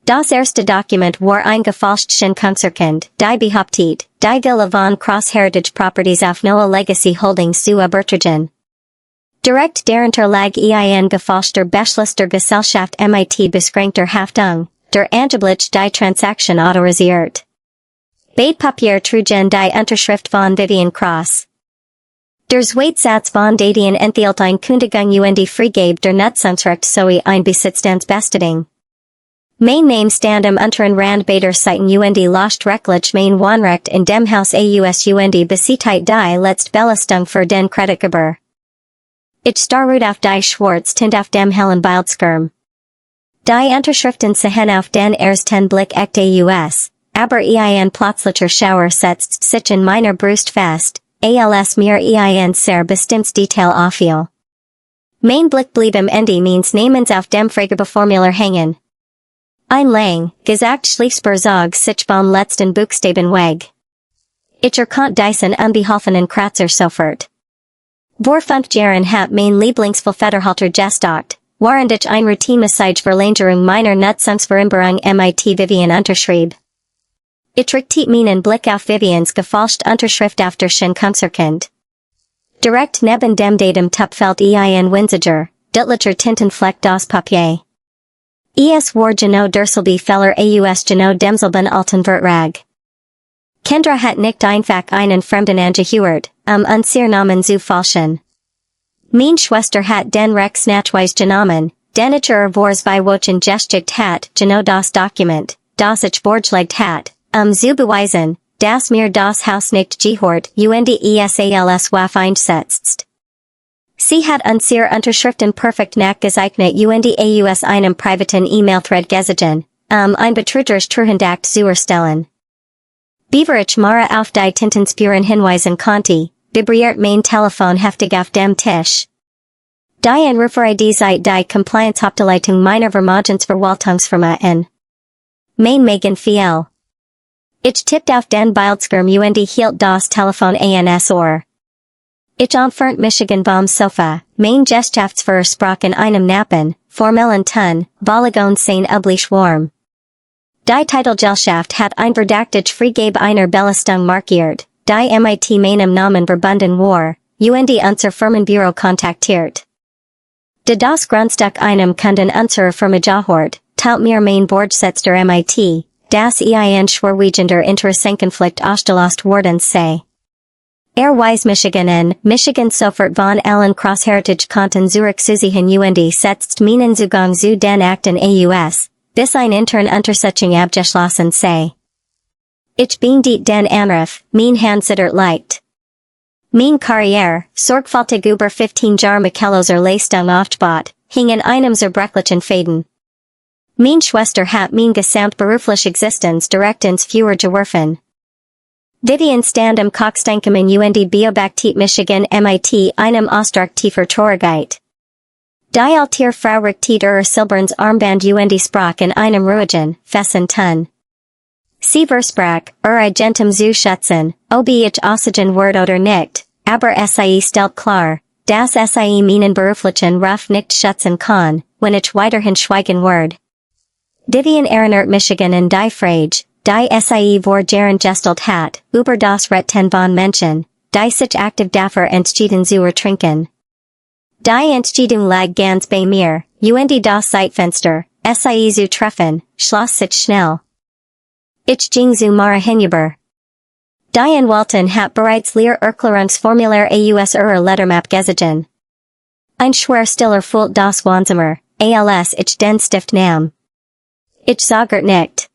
Das erste Dokument war ein gefälschtchen Konzerkind, die behauptet, die Villa von Cross-Heritage Properties auf Noah Legacy Holdings zu übertragen. Direkt darunter lag ein gefälschter Beschluss der Gesellschaft mit beschränkter Haftung, der angeblich die Transaktion autorisiert. Beide Papier trugen die Unterschrift von Vivian Cross. Der Zweitsatz von Datien enthielt ein Kündigung und Freigabe der Nutzungsrecht sowie ein Besitzstandsbestätigung. Mein Name stand am unteren Rand beider Seiten und lacht rechtlich mein Wohnrecht in dem Haus aus und besitzt die letzte Belastung für den Kreditgeber. Ich starut auf die Schwarz Tint auf dem hellen Bildschirm. Die Unterschriften sehen auf den ersten Blick echt aus, aber ein plötzlicher Schauer setzt sich in meiner Brust fest, als mir ein sehr bestimmtes Detail auffiel. Mein Blick blieb am Ende meines Namens auf dem Fragebeformular hängen. Ein lang, gesagt Schliefsberzog sich von letzten Buchstaben weg. Ich erkannte diesen unbeholfenen Kratzer sofort. Vor 5 Jahren hat mein Lieblingsfederhalter gestockt, während ich ein Routine-Message Verlängerung meiner Nutzungsvereinbarung mit Vivian unterschrieb. Ich richtete meinen Blick auf Vivians gefälschte Unterschrift auf der Konzerkind. Direkt neben dem Datum Tupfeld ein winziger, deutlicher Tintenfleck das Papier. Es war genau derselbe Feller aus genau demselben alten Vertrag. Kendra hat nicht einfach einen Fremden angehört, unser Namen zu falschen. Meine Schwester hat den Rex nachweis genommen, den ich vors bei Wochen gestickt hat, genau das Dokument, das ich vorgelegt hat, zu beweisen, dass mir das Haus nicht gehört und es auf einsetzt. Sie hat unsere Unterschriften perfekt nachgezeichnet und aus einem privaten E-Mail-Thread gesehen, ein betrügerisch Treuhandakt zu erstellen. Beaver ich Mara auf die Tintenspuren hinweisen konnte, vibriert mein Telefon heftig auf dem Tisch. Die Anruferei seit die Compliance-Hauptleitung meiner Vermögensverwaltungsfirma in. Mein Megan Fiel. Ich tippt auf den Bildschirm und hielt das Telefon ans Ohr. Ich entfernt Michigan vom Sofa, mein Gesellschaftsführer sprach in einem Nappen, formellen Ton, Balagon sein üblich warm. Die Titelgesellschaft hat ein verdächtig Freigabe einer Belastung markiert, die mit meinem Namen verbunden war, und unser Firmenbüro kontaktiert. Da das Grundstück einem Kunden unserer Firma gehört, teilt mir mein Vorgesetzter mit, dass ein schwerwiegender Interessenkonflikt ausgelöst worden sei. Weiß Michigan sofort von allen Cross-Heritage Konten Zurich Susihan und setzt meinen Zugang zu den Akten aus, bis ein intern Untersuchung abgeschlossen sei. Ich bin den Anruf, mein Handsitter leicht. Mein Karriere, sorgfältig über 15 Jahre Michelloser Leistung aufgebaut, hing in einem zerbrechlichen Faden. Mein Schwester hat mein gesamtberufliche Existenz direkt ins Feuer geworfen. Vivian stand am Kochsteinkommen und Biobaktit Michigan mit einem Auftrag tiefer Torgeit. Die Altier Frau richtet silberns Armband und sprach in einem ruhigen, festen Ton. Sie versprach, Agentum zu schätzen, ob ich Oxygen word oder nicht, aber sie stellt klar, dass sie meinen beruflichen Ruf nicht schätzen kann, wenn ich weiterhin schweigen word. Vivian erinnert Michigan in die Frage, die sie vor Jahren gestellt hat, über das Retten von Menschen, die sich aktiv dafür entschieden zu ertrinken. Die Entscheidung lag ganz bei mir, und das Zeitfenster, sie zu treffen, schloss sich schnell. Ich ging zu Mara hinüber. Die Anwältin hat bereits ihr Erklärungsformular aus ihrer Lettermap gesehen. Ein schwer stiller Fult das Wohnzimmer, als ich den Stift nahm. Ich sagert nicht.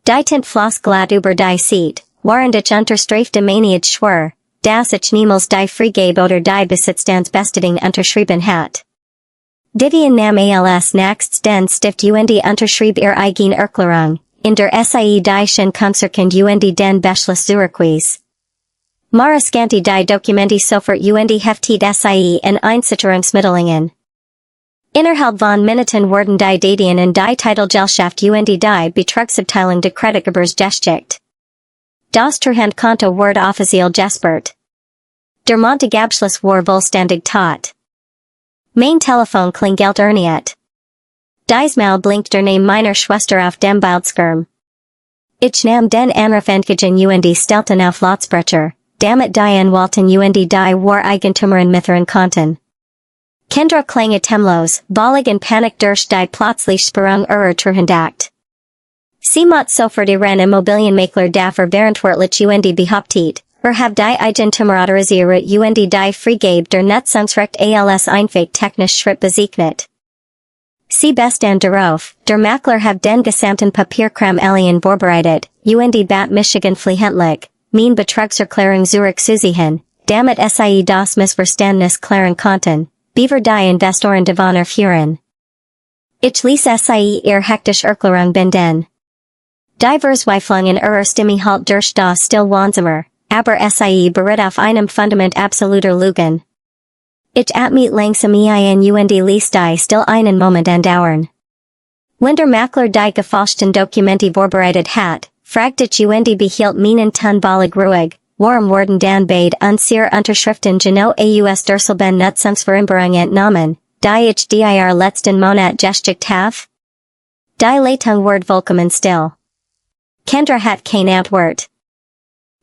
Die tint floss glad über die Seat, waren dich unterstreifte Maniad schwur, das ich niemals die Freigabe oder die Besitzstands Bestätigung unterschrieben hat. Divien nam als nächst den Stift und unterschrieb eigen Erklärung, in der Sie die schon Konzerkind und den Beschluss Zurichwies. Mara scanti die Dokumenti sofort und heftet Sie in Einsicherungsmittelungen. Innerhalb von Minuten wurden die Daten in die Titelgesellschaft und die Betrugsabteilung de Kreditgebers gesticht. Das Treuhandkonto wurde offiziell gesperrt. Der Montageabschluss war vollständig tot. Mein Telefon klingelt erneut. Diesmal blinkt der Name meiner Schwester auf dem Bildschirm. Ich nahm den Anruf entgegen und stellten auf Lautsprecher, damit die Anwalten und die war Eigentümerin mithören konnten. Kendra klang atemlos, ballig in Panik durch die plötzlich Sprung Treuhandakt. Sie mot sofort ihren Immobilienmakler dafür verantwortlich und behauptet, hab die Eigentümerautorisierung und die Freigabe der Nutzungsrecht als einfach technisch Schritt bezeichnet. Sie bestand darauf, der Makler hab den gesamten Papierkram alien vorbereitet, und Bat Michigan fliehendlich, mein Betrugserklärung Zurich zuziehen, damit Sie das Missverständnis klären konnten, beaver die Investoren davon erfuhren. Ich ließ Sie hektisch Erklärung binden. Die Verzweiflung in Stimme halt durch das Stillwanzimmer, aber Sie beruht auf einem Fundament absoluter Lügen. Ich atmet langsam und ließ die still einen Moment andauern. Wenn der Makler die gefälschten Dokumenti vorbereitet hat, fragt ich und behielt meinen Ton ballig ruhig, warum wurden dann beide unsere Unterschriften genau aus derselben Nutzungsvereinbarung entnommen, die ich dir letzten Monat gestickt habe? Die Leitung wurde vollkommen still. Kendra hat kein Antwort.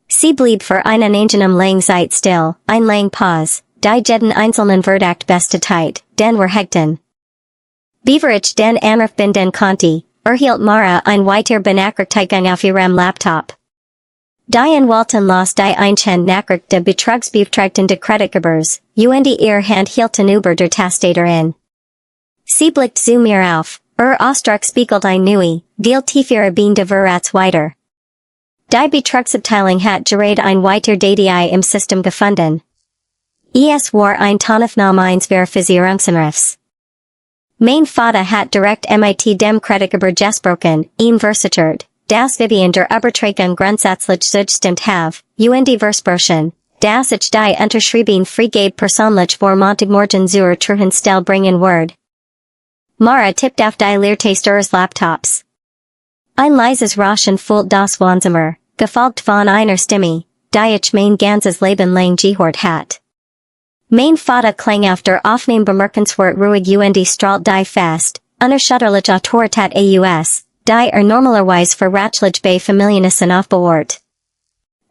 Sie blieb für einen angenehm lange Zeit still, ein lang Pause, die jeden einzelnen Verdacht bestätigt, den wir hegten. Beaver ich den Anruf binden konnte, erhielt Mara ein weiter Benachrichtigung auf ihrem Laptop. Die Anwalten las die Einchen Nachricht de Betrugsbeauftragten de Kreditgebers, und Hand hielten über der Tastaterin. Sie blickt zu mir auf, Ausdruck spiegelt ein Nui, viel tiefer bin de Verrats weiter. Die Betrugsabteilung hat gerade ein weiter DDI im System gefunden. Es war ein Tonaufnahme eines Verifizierungsanrufs. Mein Vater hat direkt mit dem Kreditgeber gesprochen, ihm versichert, dass Vivian der Übertragung grundsätzlich zugestimmt have, und Versprechen, dass ich die unterschrieben Freigabe persönlich vor Montagmorgen zur Treuhandstelle bringen werde. Mara tippt auf die Leertaste ihres Laptops. Ein leises Rauschen füllt das Wohnzimmer, gefolgt von einer Stimme, die ich mein ganzes Leben lang gehört hat. Mein Vater klang auf der Aufnahme bemerkenswert ruhig und strahlt die fest, unerschütterliche Autorität aus, die normalerweise verratschlich bei Familienissen aufbewahrt.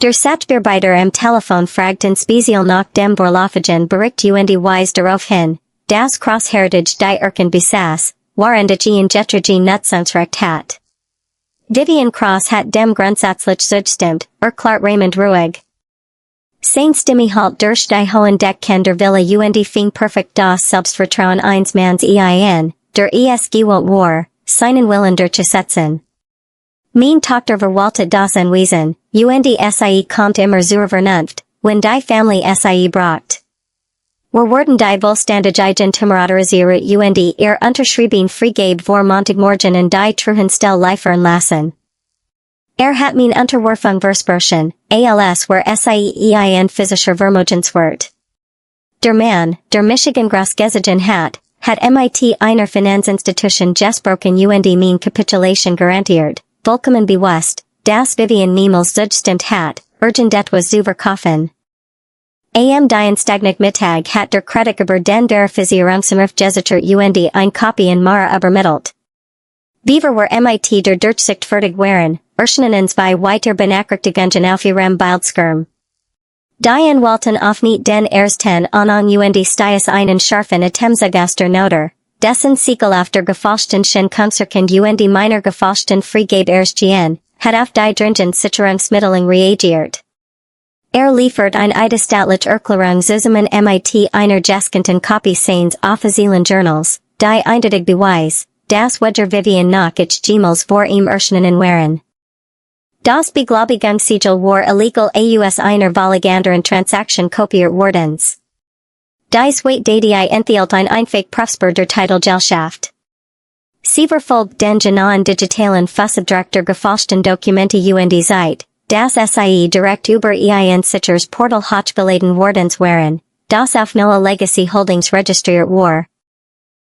Der Sachbearbeiter am Telefon fragten speziell nach dem vorläufigen Bericht und weist darauf hin, das Crossheritage die besaß, waren die getrage Nutzungsrecht hat. Vivian Cross hat dem grundsätzlich zugestimmt, erklärt Raymond ruhig. Sein Stimme halt durch die hohen Decken der Villa und fing perfekt das Selbstvertrauen eines Manns ein, der gewollt war, seinen Willen durchzusetzen. Mein Tochter verwaltet das Anwesen, und Sie kommt immer zur Vernunft, wenn die Family Sie braucht. Wir wurden die vollständige Eigentümerautorisierung und unterschrieben Freigabe vor Montagmorgen in die Treuhandstelle liefern lassen. Hat mein Unterwerfung Versprechen, als where ein physischer Vermögenswert. Der Mann, der Michigan Großgesigen hat mit einer Finanzinstitution gesprochen und mein Kapitulation garantiert, vollkommen bewusst, dass Vivian niemals zugestimmt hat, urgent etwas zu verkaufen. Die Stagnik Mittag hat der Kreditgeber den Verifizierungsanruf gesichert und ein Copy in Mara übermittelt. Beaver war der Durchsicht fertig waren, erscheinens bei weiter Benachrichtigungen auf ihrem Bildschirm. Die Anwalten aufniet den ersten Anhang und stiess einen scharfen Atemzagaster Noter, dessen Siegel auf der gefälschten Konzerkind und meiner gefälschten Freigabe erstehen, hat auf die dringend Sicherungsmitteilung reagiert. Liefert ein eidesstattliche Erklärung zusammen mit einer gescannten Copy seines offiziellen Journals, die eindeutig beweis, dass Wedger Vivian nach ich Gmails vor ihm erschienen waren. Das Beglaubigungssiegel Siegel war illegal aus einer Volliganderen Transaction kopiert wardens. Dies wait die enthielt ein Fake Prosper der Titelgesellschaft. Sie verfolgt den genauen digitalen Fußabdruck der gefälschten Dokumente und Zeit, das Sie direkt über ein sicheres Portal hochgeladen wardens waren, das auf neue Legacy Holdings registriert war.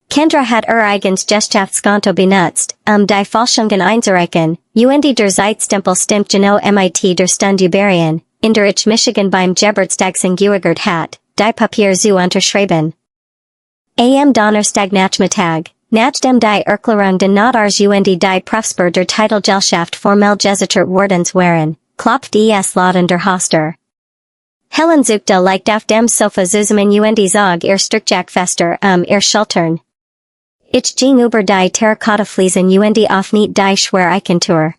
Kendra hat eigens Geschäftskonto benutzt, die Fälschungen einzureichen, und der Zeitstempel stimmt genau mit der Stund Überien, in der ich Michigan beim Geburtstag geugert hat, die Papier zu unterschreiben. Am Donnerstag Nachmittag, nachdem die Erklärung den Notars und die Prosper der Titelgesellschaft formell gesichert wardens waren, klopft es Laden der Haster. Helen suchte leicht auf dem Sofa zusammen und zog Strickjack fester, Schultern. Ich ging über die Terrakotta-Fliesen und auf nicht die Schwer-Eichentour.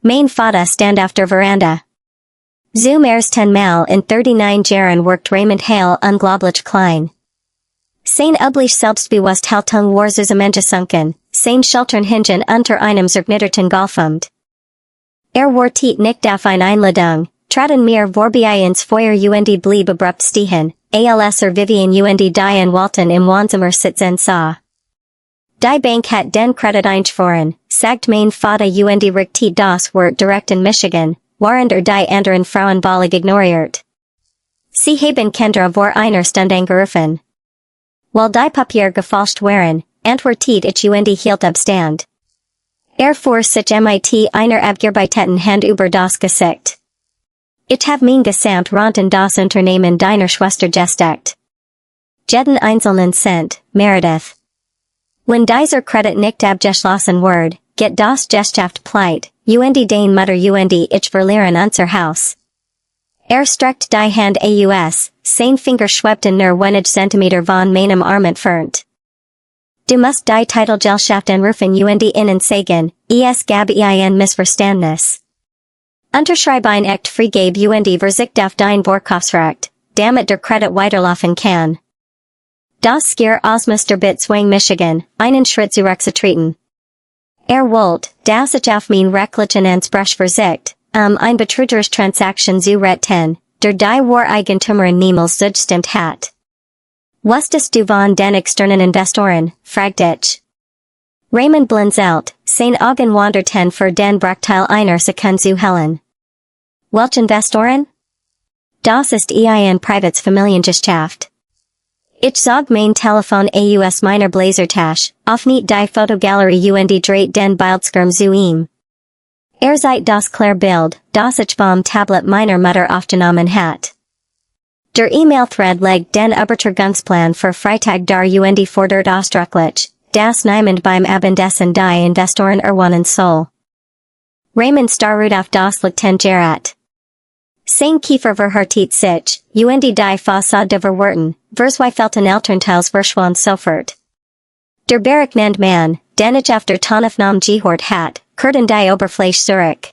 Mein Vater stand auf der Veranda. Zum ersten Mal in 39 Jahren worked Raymond Hale unglaublich klein. Sein üblich Selbstbewussthaltung war zusammengesunken, sein Schultern hingen unter einem zerknitterten Golfhemd. War tiet nicht auf eine Einladung, traten mir vorbei ins Feuer und blieb abrupt stehen, als Vivian und Diane Walton im Wohnzimmer sitzen sah. Die Bank hat den Kredit eingefahren, sagt mein Vater und richtet das Wort direkt in Michigan, während die anderen Frauen völlig ignoriert. Sie haben Kendra vor einer Stunde angerufen. Weil die Papier gefälscht waren, antwortet ich und hielt Abstand. Fuhr sich mit einer Abgearbeiteten Hand über das Gesicht. Ich hab mein Gesamt rund in das Unternehmen deiner Schwester gesteckt. Jeden einzelnen Cent, Meredith. Wenn dieser Kredit nicht abgeschlossen wird, geht das Geschäft pleite, und dein Mutter und ich verlieren unser Haus. Streckt die Hand aus, sein Finger schwebten nur wenige Zentimeter von meinem Arm entfernt. Du musst die Titelgesellschaft anrufen und ihnen sagen, es gab ein Missverständnis. Unterschreib ein echt Freigab und Verzicht auf dein Vorkaufsrecht, damit der Kredit weiterlaufen kann. Das Skier aus Mr. Bitzwang Michigan, einen Schritt zurückzutreten. Wollt, dass ich auf mein rechtlichen Ansprech Verzicht, ein betrügerische Transaktion zu retten, der die War-Eigentümerin niemals zugestimmt hat. Wusstest du von den externen Investoren, fragt ich. Raymond blinzelt, sein Augen wanderten für den Bruchteil einer Sekunde zu Helen. Welche Investoren? Das ist ein privates Familiengeschäft. Ich zog mein Telefon aus meiner Blazertasche, auf nicht die Fotogalerie und dreht den Bildschirm zu ihm. Sieht das Klärbild, das ich vom Tablet meiner Mutter aufgenommen hat. Der E-Mail-Thread legt den Übertragungsplan für Freitag dar und fordert ausdrücklich, das niemand beim Abendessen die Investoren erwohnen soll. Raymond starrut auf das Lichten Gerät. Sein Kiefer verhärtet sich, und die Fassade der Verwerten, verzweifelten Elternteils verschwand sofort. Der berechnend Mann, den ich auf der Tonaufnahme gehört hat, kehrten die Oberfläche zurück.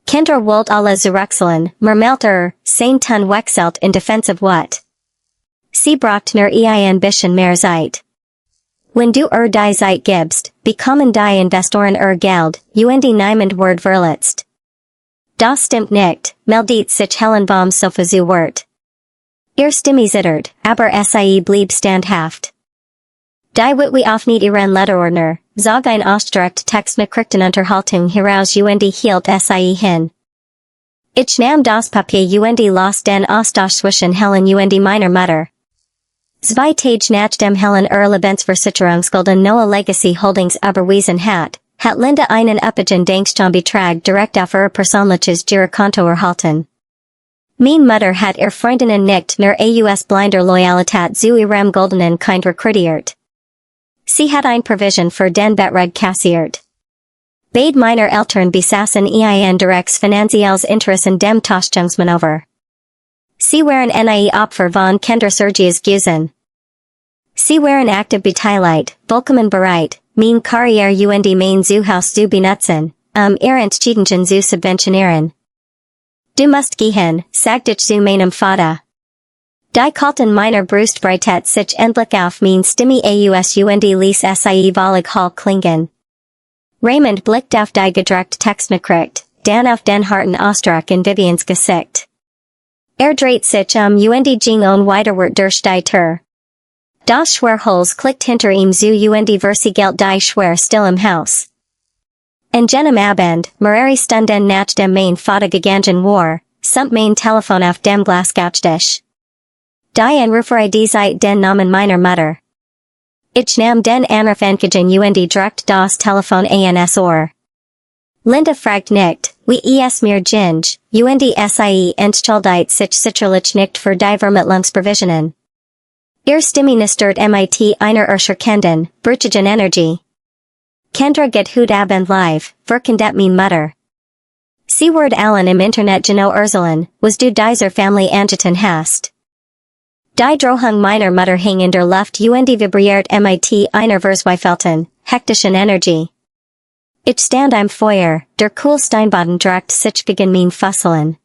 Kendra wollt alle zurückseln, murmelte sein Ton wechselt in defensive What. Sie braucht nur ein bisschen mehr Zeit. Wenn du die Zeit gibst, bekommen die Investoren Geld, und niemand wird verletzt. Das stimmt nicht, meldet sich Helen vom Sofa zu Wort. Stimme zittert, aber sie blieb standhaft. Die Witwe auf nicht ihren Letterordner, zog ein ausgedruckte Textnachrichten Unterhaltung heraus und hielt sie hin. Ich nahm das Papier und las den Austausch zwischen Helen und meiner Mutter. 2 Tage nachdem Helen Lebensversicherungsschulden neue Legacy Holdings überwiesen hat Linda einen üppigen Dankschambetrag direkt auf ihr persönliches Girokonto erhalten. Mein Mutter hat Freundinnen nicht nur aus blinder Loyalität zu ihrem goldenen Kind rekrutiert. Sie hat ein Provision für den Betrag kassiert. Beide meiner Eltern besaßen ein direktes finanzielles Interesse dem Tauschungsmanöver. Sie waren Opfer von Kindersergies Gusen. Sie waren aktiv beteiligt, vollkommen bereit, mein Karriere und mein Zuhaus zu benutzen, ihr Entscheidungen zu subventionieren. Du musst gehen, sagt ich zu meinem Vater. Die kalten meiner Brustbreite sich endlich auf mein Stimme aus und ließ sie wollig Hall klingen. Raymond blickt auf die gedruckte Textnachricht, Dan auf den harten Ausdruck in Vivians Gesicht. Dreht sich und ging on weiterwort durch die Tür. Das Schwerholz klickt hinter ihm zu und Versiegelt die Schwer still im Haus. En jenem Abend, mehrere Stunden nach dem Main Vater gegangen war, summt mein Telefon auf dem Glascouchtisch. Die Anruferei Zeit den Namen meiner Mutter. Ich nahm den Anruf entgegen und direkt das Telefon ans Ohr. Linda fragt nicht, wie es mir ging, und sie entschuldigt sich sicherlich nicht für die Vermittlungsprovisionen. Stimme nistert mit einer erschreckenden, brüchigen Energie. Kendra geht heute Abend live, verkündet mein Mutter. Sie wird allen im Internet genau erzählen, was du dieser Family angetan hast. Die Drohung meiner Mutter hing in der Luft und vibriert mit einer verzweifelten, hektischen Energie. Ich stand am Feuer, der Kohlsteinboden direkt sich gegen mein Fusseln.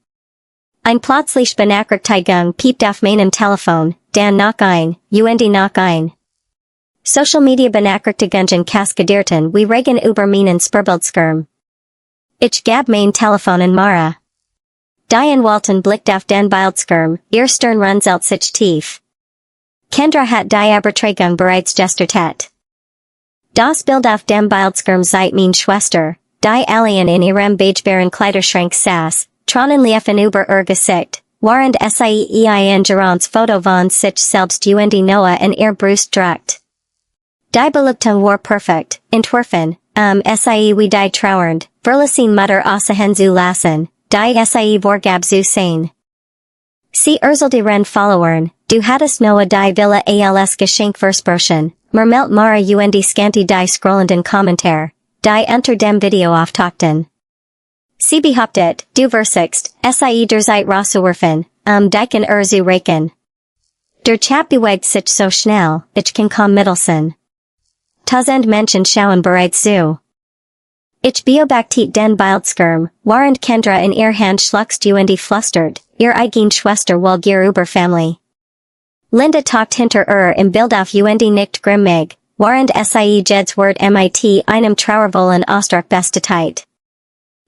Ein plötzlich Benachrichtigung piept auf meinem Telefon, dann noch ein, und noch ein. Social Media Benachrichtigungen kaskadierten wie Regen über meinen Spurbildschirm. Ich gab mein Telefon in Mara. Die Walton blickt auf den Bildschirm, ihr Stirn runzelt sich tief. Kendra hat die Übertragung bereits gestartet. Das Bild auf dem Bildschirm seit mein Schwester, die Alien in ihrem beigebaren Kleiderschrank saß, tronnen liefen über ihr Gesicht, während sie Gerons Foto von sich selbst und Noah in ihr Brust druckt. Die Belüftung war perfekt, entworfen, sie wie die trauernd, verlassen Mutter außerhin zu lassen, die sie vorgab zu sein. Sie erzählte Followern, du hattest Noah die Villa als Geschenk versprochen, mermelt Mara und scanty die scrollenden Kommentar, die unter dem Video auftauchten. Sie behauptet, du versichst, sie der Zeit rauszuwerfen, diken zu reichen. Der Chat bewegt sich so schnell, ich kann kaum mittelsen. Tausend Menschen schauen bereits zu. Ich beobachtet den Bildschirm, während Kendra in ihr Hand schluckst und flüstert, ihr eigen Schwester Walgier über Family. Linda taucht hinter im Bild auf und nickt grimmig, während sie Jeds Wort mit einem trauervollen Ausdruck bestätigt.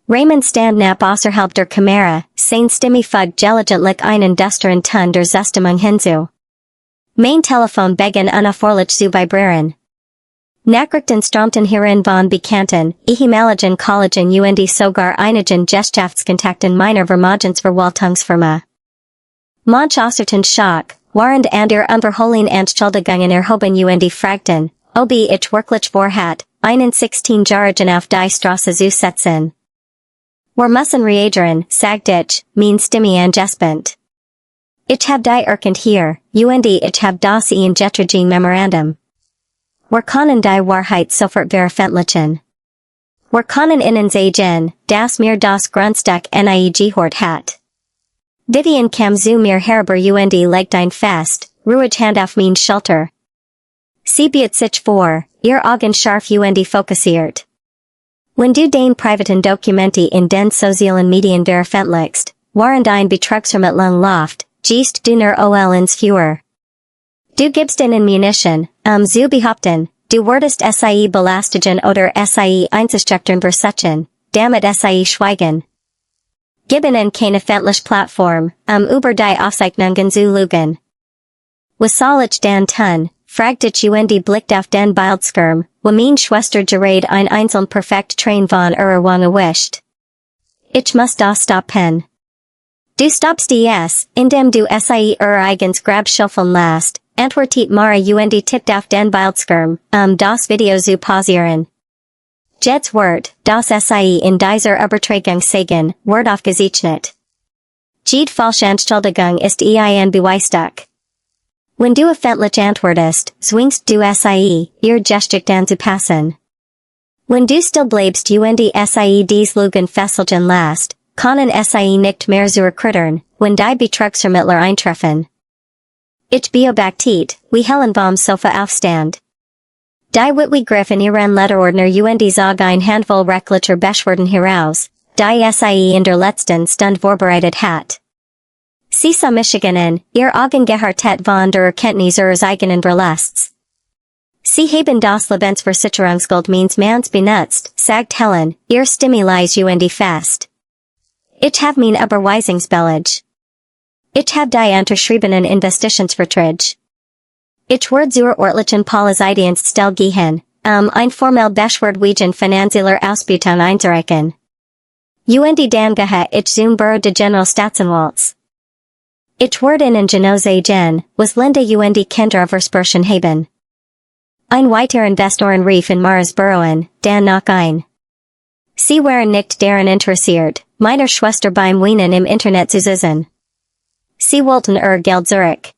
Raymond stand nap außerhalb der Kamera, sein Stimme fug gelegentlich einen düsteren Ton der Zustimmung hinzu. Mein Telefon begann unaufhörlich zu vibrieren. Nachrichten strömten herein von Bekannten, ehemaligen Kollegen und sogar einigen Geschäftskontakten meiner Vermögensverwaltungsfirma. Manch äußerten Schock, während ihr unverhohlen Entschuldigungen erhoben und fragten, ob ich wirklich vorhat, einen 16-Jährigen auf die Straße zu setzen. Wir müssen reagieren, sagt ich, mein Stimme angespent. Ich hab die erkannt hier, und ich hab das getrigen Memorandum. Wir können die Wahrheit sofort veröffentlichen. Wir können Ihnen sagen, dass mir das Grundstück nie gehört hat. Vivian kam zu mir herüber und legt ein fest, ruhig Hand auf mein Schulter. Sie bietet sich vor, ihr Augen scharf und fokussiert. Wenn du den privaten Dokumente in den sozialen Medien veröffentlichst, während ein Betrugsvermittlung läuft, gehst du nur ins Führer. Du gibst ihnen Munition, zu behaupten, du würdest sie belastigen oder sie einzuschüchtern versuchen, damit sie schweigen. Gib ihnen keine öffentliche Plattform, über die Aufzeichnungen zu lügen. Was soll ich dann tun, fragt ich und blickt auf den Bildschirm, wo meine Schwester gerade ein einzeln perfekt Train von ihrer Wange wischt. Ich muss das stoppen. Du stoppst es, indem du sie ihr eigens Grab schuffeln lässt, antwortet Mara und tippt auf den Bildschirm, das Video zu pausieren. Jeds Wort, das sie in dieser Übertragung sagen, wird aufgezeichnet. Jede falsche Entschuldigung ist ein Beweisstück. Wenn du öffentlich antwortest, zwingst du sie, ihr Gestik anzupassen. Wenn du still bleibst und sie dies Lügen fesseln lässt, können sie nicht mehr zurückkehren, wenn die Betrugsvermittler eintreffen. Ich beobachtet, wie Helen vom Sofa aufstand. Die Whitwe Griff in ihren Letterordner und zog ein Handvoll rechtlicher Beschwerden heraus, die sie in der letzten Stund vorbereitet hat. Sie sah Michiganen, ihr Augen gehartet von der Erkenntnis ihres eigenen Verlusts. Sie haben das Lebensversicherungsgold means mans benutzt, sagt Helen, ihr Stimme leise und fest. Ich have mein Überweisungsbeleg. Ich habe die unterschriebenen Investitionsverträge. Ich werde zur örtlichen Polizeidienststelle gehen, ein formell Beschwerdewegen finanzieller Ausbeutung einzureichen. Und dann gehe ich zum Bureau de Generalstaatsanwalts. Ich werde in Genose gen, was Linda und Kinder versprechen haben. Ein weiter Investoren rief in Maras Büroen, dan noch ein. Sie waren nicht daran interessiert, meiner Schwester beim Weinen im Internet zu sehen. Sie wollten Geld zurück.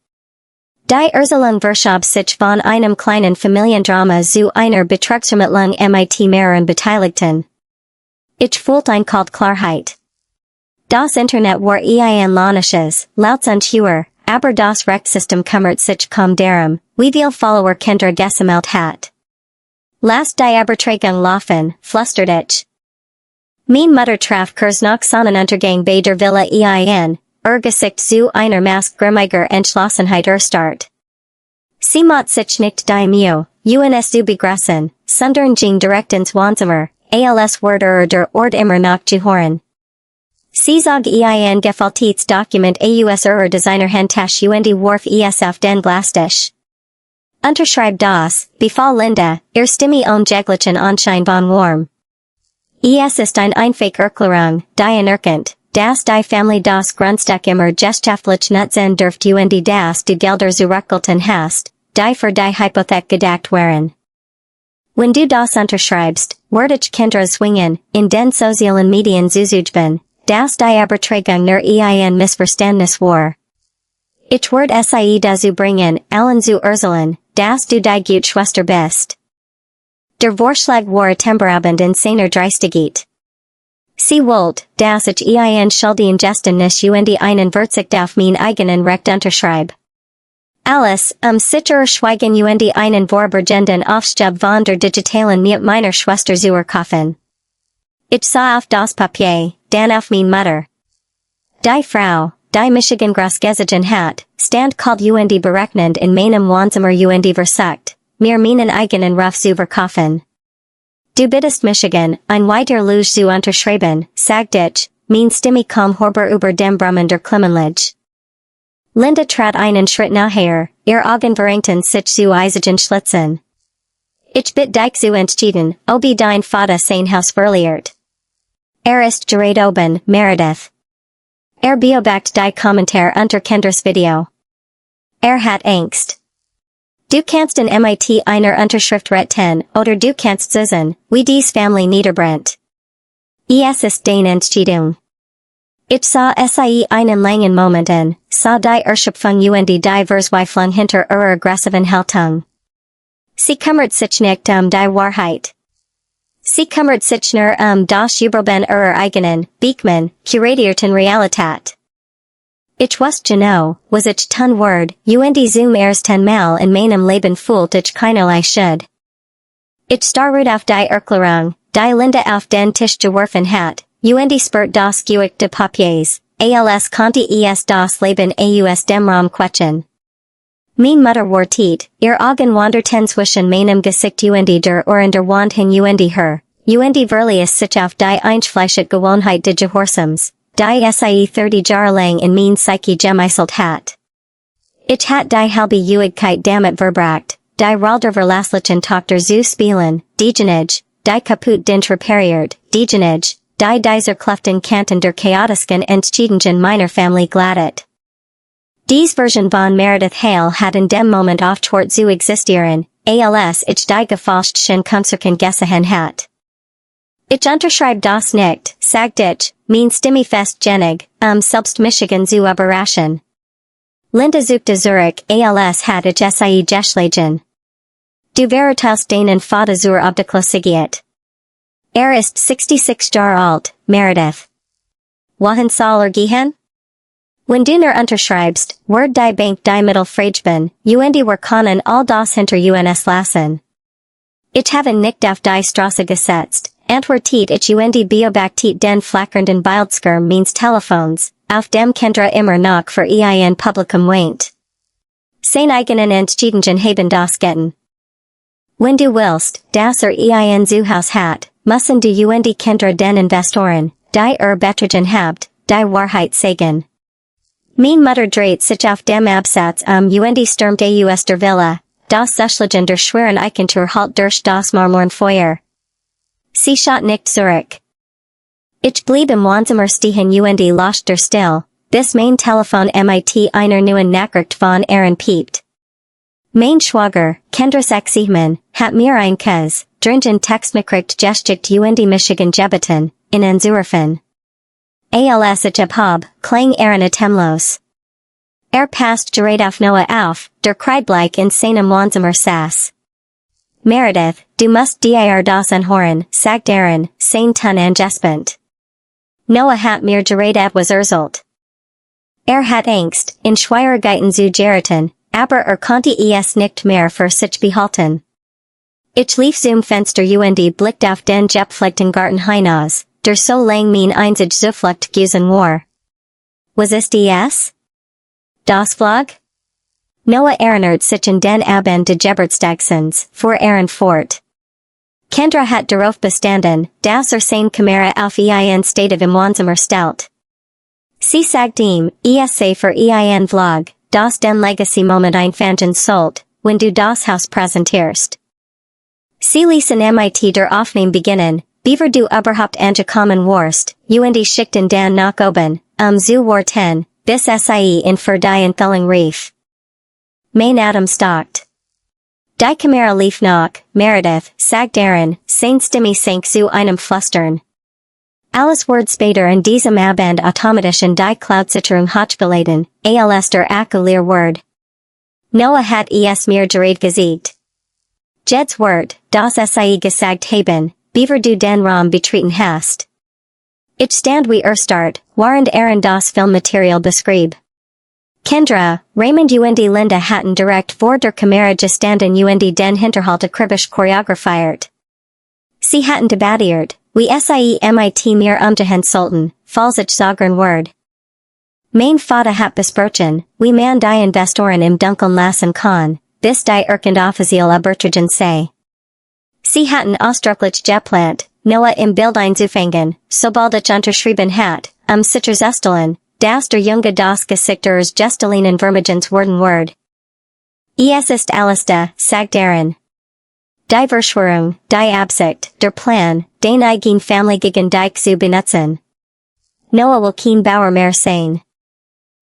Die Erziehung verschob sich von einem kleinen Familiendrama zu einer Betrugsermittlung mit mehreren Beteiligten. Ich fühlte ein Kalt Klarheit. Das Internet war ein launisches, laut und höher, aber das Rechtssystem kümmert sich darum, wie viel Follower Kinder gesammelt hat. Last die Übertragung laufen, flüstert ich. Mein Mutter traf kurz nach Sonnenuntergang bei der Villa ein, Gesicht zu einer maßgrimmiger Entschlossenheit erstarrt. Sie macht sich nicht die Mühe, uns zu begrüßen, sondern ging direkt ins Wohnzimmer, als würde der Ort immer noch zuhören. Sie zog ein gefaltetes Dokument aus Designer Handtasche und warf es auf den Glastisch. Unterschreib das, befahl Linda, Stimme und jeglichen Anschein von warm. Es ist einfache Erklärung, die anerkennt, dass die Familie das Grundstück immer geschaftlich nutzen dürft und dass du Gelder zurückgehalten hast, die für die Hypothek gedacht waren. Wenn du das unterschreibst, werde ich Kinder zwingen, in den sozialen Medien zuzugeben, dass die Übertragung nur ein Missverständnis war. Ich werde sie dazu bringen, allen zu erzählen, dass du die gute Schwester bist. Der Vorschlag war temperabend in seiner Dreistigkeit. Sie wollte, dass ich ein schuldigen Geständnis und einen Verzicht auf mein eigenen Recht unterschreibe. Alles, sicherer Schweigen und einen vorübergehenden Aufschub von der digitalen mit meiner Schwester zu erkaufen. Ich sah auf das Papier, dann auf mein Mutter. Die Frau, die Michigan Großgesehen hat, stand kalt und berechnend in meinem Wohnzimmer und versucht, mir meinen eigenen Ruf zu verkaufen. Du bittest Michigan, ein weiter Luge zu unterschreiben, sagt ich, mein Stimme kam horber über dem Brummen der Klimmenlige. Linda trat einen Schritt nachher, ihr Augen verengten sich zu eisigen Schlitzen. Ich bitt dich zu entschieden, ob dein Vater sein Haus verliert. Ist gerät oben, Meredith. Beobachtet die Kommentar unter Kinders Video. Hat Angst. Du kannst in MIT einer Unterschrift retten, oder du kannst sehen, wie dies Familie niederbrennt. Es ist deine Entscheidung. Ich sah einen langen Moment an, sah die Erschöpfung und die Verzweiflung hinter ihrer aggressiven Haltung. Sie kümmert sich nicht die Wahrheit. Sie kümmert sich nur das Überleben ihrer eigenen, Beekman, kuratierten Realität. Ich wusste genau, was ich tun werde, und zum ersten Mal in meinem Leben fühlt ich keinerlei Schuld. Ich starrte auf die Erklärung, die Linda auf den Tisch geworfen hat, und spürt das Gewicht de Papiers, als konnte es das Leben aus dem Raum quetschen. Mein Mutter war tiet, ihr Augen wanderten zwischen meinem Gesicht und der Ohren der Wand hin und her, und verlies sich auf die einschfleischige Gewohnheit de Gehorsams, die sie 30 Jahre lang in mein Psyche gemeißelt hat. Ich hat die halbe Juigkeit damit verbracht, die Rolle der verlasslichen Tochter zu spielen, diejenige, die kaputt den repariert, diejenige, die dieser Kluften Kanten der chaotischen Entscheidungen meiner Familie glattet. Dies Version von Meredith Hale hat in dem Moment aufgehört zu existieren, als ich die gefälschten Konzerten gesehen hat. Ich unterschreibe das nicht, sagt ich, mein Stimme fest genig, selbst Michigan zu überraschen. Linda suchte Zurich, als hat ich sie geschlagen. Du veritas deinen Vater zur Obdachlosigkeit. Ist 66 Jahre alt, Meredith. Wohin soll gehen? Wenn du nur unterschreibst, wird die Bank die Mittel freigeben, und wir können all das hinter uns lassen. Ich habe nicht auf die Straße gesetzt, antwortet ich und beobachtet den flackernden Bildschirm meines Telefons, auf dem Kinder immer noch für ein Publikum weint. Sein eigenen Entscheidungen haben das Getten. Wenn du willst, dass ein Zuhaus hat, müssen du und Kinder den Investoren, die Betträgen habt, die Wahrheit sagen. Mein Mutter dreht sich auf dem Absatz und stürmt aus der Villa, das Suschlagen der schweren Eichentur halt durch das Marmornfeuer. Sie schaut nicht zurück. Ich blieb im Wohnzimmer stehen und lauschte still, bis mein Telefon mit einer neuen Nachricht von Aaron piept. Mein Schwager, Kendris Exihman, hat mir ein Kuz, dringen Textnachricht geschickt und Michigan gebeten, in Anzurufen. Als ich abhab, klang Aaron atemlos. Passt gerät auf Noah auf, der Kreidbleich in seinem Wohnzimmer saß. Meredith, du musst dir das anhören, sagt Aaron, sein Ton angespent. Noah hat mir gerät etwas erzählt. Hat Angst, in Schwierigkeiten zu geraten, aber konnte es nicht mehr für sich behalten. Ich lief zum Fenster und blickte auf den gepflegten Garten hinaus, der so lang mein einzig Zuflucht gewesen war. Was ist es? Das Vlog? Noah erinnert sich an den Abend de Geburtstagsens, vor Aaron fort. Kendra hat darauf bestanden, dass seine Kamera auf ein Stativ im Wohnzimmer stellt. Sie sagt ihm, sei für ein Vlog, das den Legacy-Moment einfangen sollt, wenn du das Haus präsentierst. Sie ließen mit der Aufnahme beginnen, beaver du überhaupt angekommen warst, und schickten dann nach oben, zu warten, bis sie in für die Enthelling rief. Mein Atem stockt. Die Kamera lief nach, Meredith, sagt Aaron, sein Stimme sank zu einem Flüstern. Alles Wort später in diesem Abend automatisch in die Cloudsicherung hochgeladen, als der Akkulier Word. Noah hat es mir gerät gesagt. Jed's Wort, das sie gesagt haben, beaver du den Raum betreten hast. Ich stand wie start, warend Aaron das Filmmaterial beschrieb. Kendra, Raymond und Linda hatten direkt vor der Kamera gestanden und den Hinterhalt akribisch choreografiert. Sie hatten debattiert, wie sie mit mir umgehen sollten, falls ich sagen word. Mein Vater hat besprochen, wie man die Investoren im Dunkeln lassen kann, bis die offiziell übertragen sei. Sie hatten ausdrücklich geplant, Noah im Bild einzufangen, sobald ich unterschrieben hat, sicherzustellen, dass der Junge das Gesicht ihres gestellten Vermögens werden wird. Es ist alles da, sagt Aaron. Die Verschwörung, die Absicht, der Plan, den eigen Family gegen dich zu benutzen. Noah will kein Bauer mehr sein.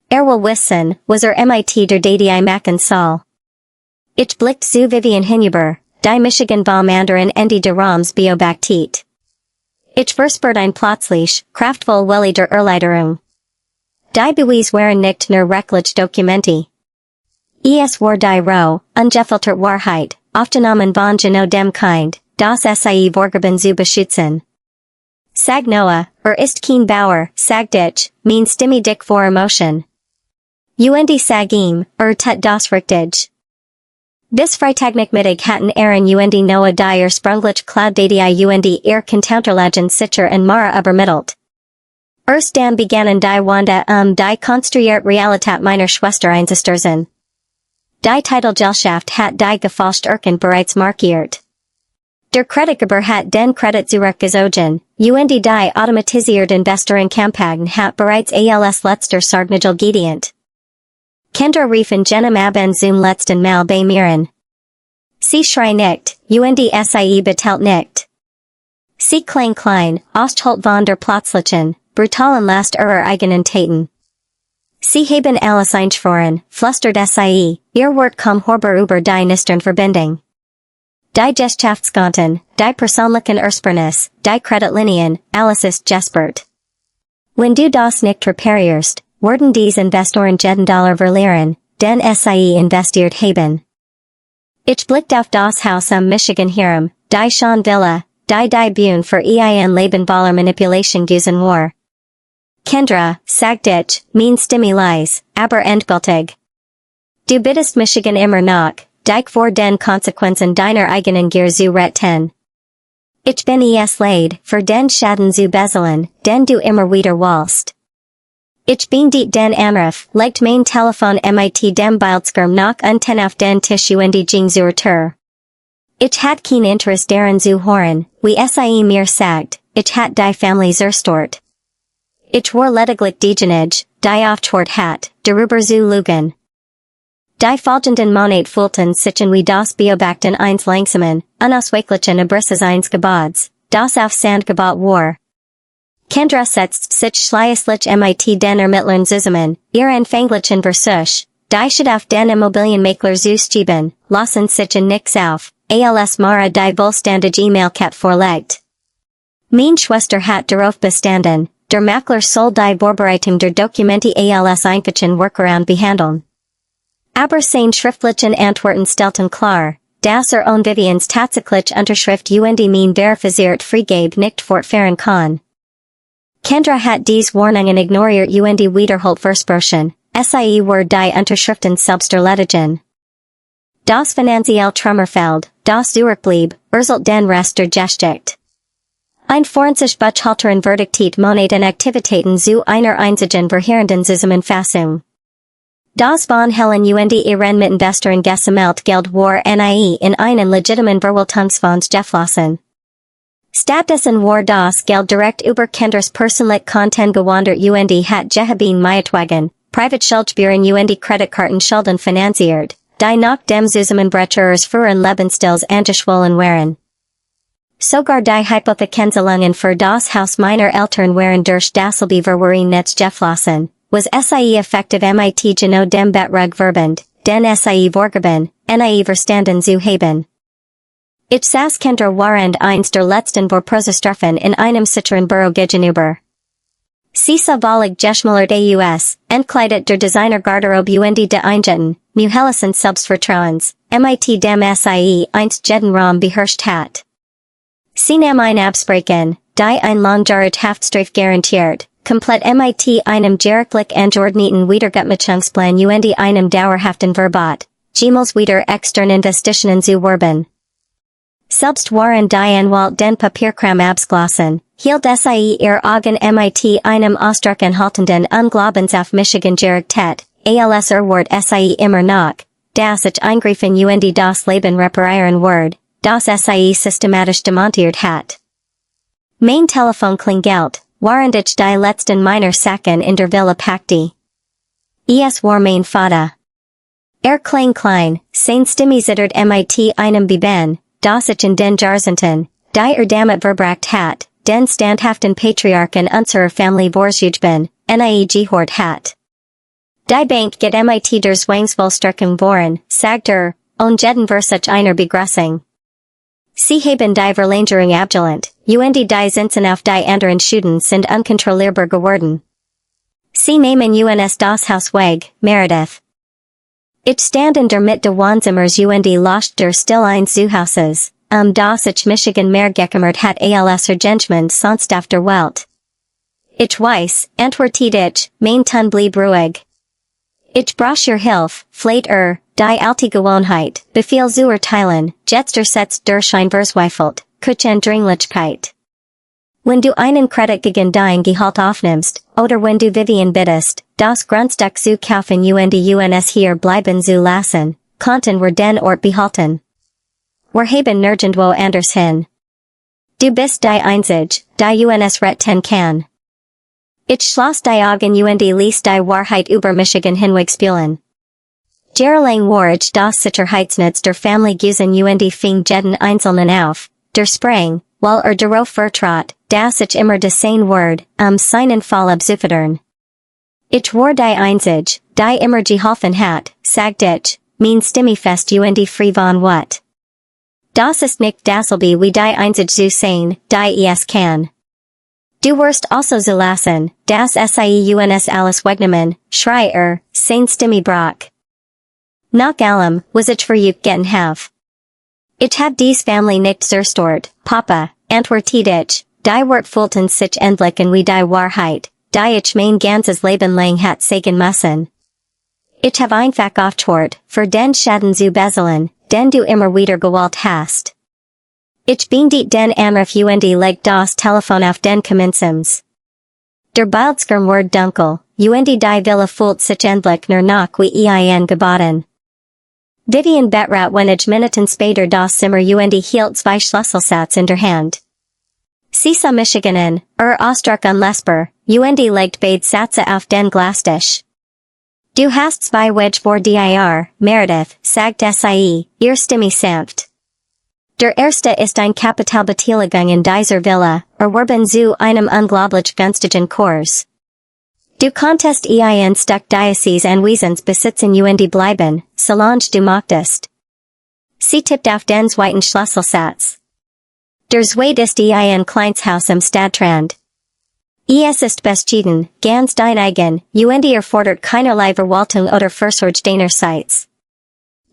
Will wissen, was mit der DDI machen soll. Ich blickt zu Vivian hinüber, die Michigan Mandarin Ende der Rams beobachtet. Ich verspürt ein plötzlich, kraftvoll Welle der Erleiderung. Die Beweis waren nicht nur rechtlich dokumenti. Es war die roh, ungefiltert Wahrheit, aufgenommen von genau dem Kind, das sie vorgeben zu beschützen. Sag Noah, ist kein Bauer, sagt ich, mein Stimme dick vor Emotion. Und sag ihm, tut das richtig. Bis Freitagmittag hatten Aaron und Noah die sprunglich Cloud DDI und Counterlagen sicher und Mara übermittelt. Erst dann begannen die Wanda die konstruiert Realität meiner Schwester einzustürzen. Die Titelgesellschaft hat die Gefälscht bereits markiert. Der Kreditgeber hat den Kredit zurückgezogen, und die automatisiert Investorenkampagne hat bereits als Letzter Sargnagel gedient. Kendra riefen jenem Abend zum letzten Mal bei Miren. Sie schrei nicht, und sie betelt nicht. Sie klang klein, Ostholt von der Plötzlichen, brutalen Last ihrer eigenen Taten. Sie haben alles einschworen, flüstert sie, ihr Wort kom horber über die nüchtern Verbindung. Die Geschäftskonten, die persönlichen Ersparnis, die Kreditlinien, alles ist gespart. Wenn du das nicht reparierst, werden diese Investoren $10 verlieren, den sie investiert haben. Ich blickt auf das Haus am Michigan Hiram, die schon Villa, die Bühne für ein Lebenballer Manipulation gewesen war. Kendra, sagt ich, mein Stimme leise, aber endgültig. Du bittest Michigan immer noch, dich vor den Konsequenzen deiner eigenen Gier zu retten. Ich bin es leid, für den Schaden zu bezahlen, den du immer wieder willst. Ich bin dit den Anruf, legt mein Telefon mit dem Bildschirm noch unten auf den Tisch und ging zur Tür. Ich hat kein Interesse daran zu hören, wie sie mir sagt, ich hat die Familie zerstört. Ich war lediglich diejenige, die Auftourt hat, darüber zu lügen. Die folgenden Monate fühlten sich wie das Beobachten eines langsamen, unausweichlichen Abrisses eines Gebots, das auf Sand gebaut war. Kendra setzt sich schließlich mit den Ermittlern zusammen, ihr anfänglichen Versuch, die Stadt auf den Immobilienmakler zu schieben, lassen sich in nichts auf, als Mara die vollständige E-Mail-Kette vorlegt. Meine Schwester hat darauf bestanden, der Makler soll die Vorbereitung der Dokumente als einfachen Workaround behandeln. Aber seine schriftlichen Antworten stellten klar, dass ohne Vivians tatsächliche Unterschrift mein verifiziert Freigabe nicht fortfahren kann. Kendra hat dies Warnungen ignoriert wiederholt versprochen, sie war die Unterschriften selbst erledigen. Das finanzielle Trümmerfeld, das zurückblieb, erzählt den Rest der Geschichte. Ein forensische Buchhalterin verdiktiert Monaten Aktivitäten zu einer einzigen verheerenden Zusammenfassung. Das von Helen ihren Mitinvestoren gesammelt Geld war nie in einen legitimen Verwaltungsfonds geflossen. Stattdessen war das Geld direkt über Kendras persönlich Konten gewandert hat gehabeen Mietwagen, Privatschuldgebühren Kreditkartenschulden finanziert, die nach dem Zusammenbruch ihres früheren Lebensstils angeschwollen waren. Sogar die Hypothekenzahlungen für das Haus meiner Eltern waren durch Dasselbeverwarin Netz geflossen, was sie effektiv genau dem Betrug verbend, den sie vorgeben, nie verstanden zu haben. Ich saß Kendra warend eins der letzten Vorprozesstreffen in einem sicheren Büro gegenüber. Sie sah geschmälert aus, entkleidet der Designer Garderobe de Einjetten, Muhellisen Selbstvertrauens, mit dem sie einst jeden Raum beherrscht hat. Sie nahm ein Absprechen, die ein langjährig Haftstrafe garantiert, komplett mit einem gerichtlich angeordneten Wiedergutmachungsplan einem dauerhaften Verbot, Gemals wieder externe Investitionen zu werben. Selbst waren die Anwalt den Papierkram abgeschlossen, hielt sie ihr Augen mit einem ausdrucksanhaltenden Unglaubens auf Michigan gerichtet, als Wort sie immer noch, dass ich eingreifen das Leben reparieren werde, das sie systematisch demontiert hat. Mein Telefon klingelt, während ich die letzten meiner Sachen in der Villa packte. Es war mein Vater. Klein, sein Stimme zittert mit einem Beben, das ich in den Jahrzehnten, die damit verbracht hat, den standhaften Patriarchen unserer Familie vorzugeben, nie gehört hat. Die Bank get mit der Zwangsvollstreckung voran, sagt und jeden Versuch einer Begrüßung. Sie haben die Verlängerung abgelehnt, die Zinsen auf die anderen Schulden sind unkontrollierbar geworden. Sie nehmen das Haus weg, Meredith. Ich stand in der Mitte Wohnzimmers lost der still eins Zuhauses, das ich Michigan mehr gekümmert hat als Arrangement sonst auf der Welt. Ich weiß, antwortet ich, mein Ton blieb ruhig. Ich brauch ihr Hilfe, fleht die alte Gewohnheit, Befehl zu erteilen, jetzt setzt der Scheinverzweifelt, kuchen Dringlichkeit. Wenn du einen Kredit gegen dein Gehalt aufnimmst, oder wenn du Vivian bittest, das Grundstück zu kaufen uns hier bleiben zu lassen, konnten wir den Ort behalten. Wir haben nirgendwo anders hin. Du bist die Einzige, die uns retten kann. Ich schloss die Augen ließ die Wahrheit über Michigan hinwegspülen. Jahrelang war ich das Sicherheitsnetz der Familie gewesen fing jeden Einzelnen auf, der Sprang, weil darauf vertraut, dass ich immer das sein Wort, seinen Fall abzufüttern. Ich war die Einzige, die immer geholfen hat, sagt ich, mein Stimme fest frei von what. Das ist nicht dasselbe wie die Einzige zu sein, die es kann. Du wirst also zulassen, dass sie uns alles wegnehmen, schrie sein Stimme brach. Nach allem, was ich für you getan have. Ich hab dies Family nicht zerstört, Papa, antwortet ich, die Wort fühlten sich endlich wie die Wahrheit, die ich mein ganzes Leben lang hat sagen müssen. Ich hab einfach aufgehört, für den Schaden zu bezahlen, den du immer wieder gewollt hast. Ich bin den Anruf leg das Telefon auf den Kommunsims. Der Bildschirm ward dunkel, die Villa fühlt sich endlich nur noch wie ein geboten. Vivian betrat wenn ich Minuten später das Zimmer hielt zwei Schlüsselsatz in der Hand. Sisa Michiganen, Ostruck an Lesper, UND legt beid Satze auf den Glastisch. Du hast zwei Wedge vor dir, Meredith, sagt sie, ihr Stimme sanft. Der erste ist ein Kapitalbeteiligung in dieser Villa, erworben zu einem unglaublich günstigen Kurs. Du konntest ein Stück Diocese Anwesens besitzen und bleiben, solange du möchtest. Sie tippt auf den zweiten Schlüsselsatz. Der Zweite ist ein Kleinsthaus im Stadtrand. Es ist beschieden, ganz dein eigen, und erfordert keinerlei Verwaltung oder Versorge deinerseits.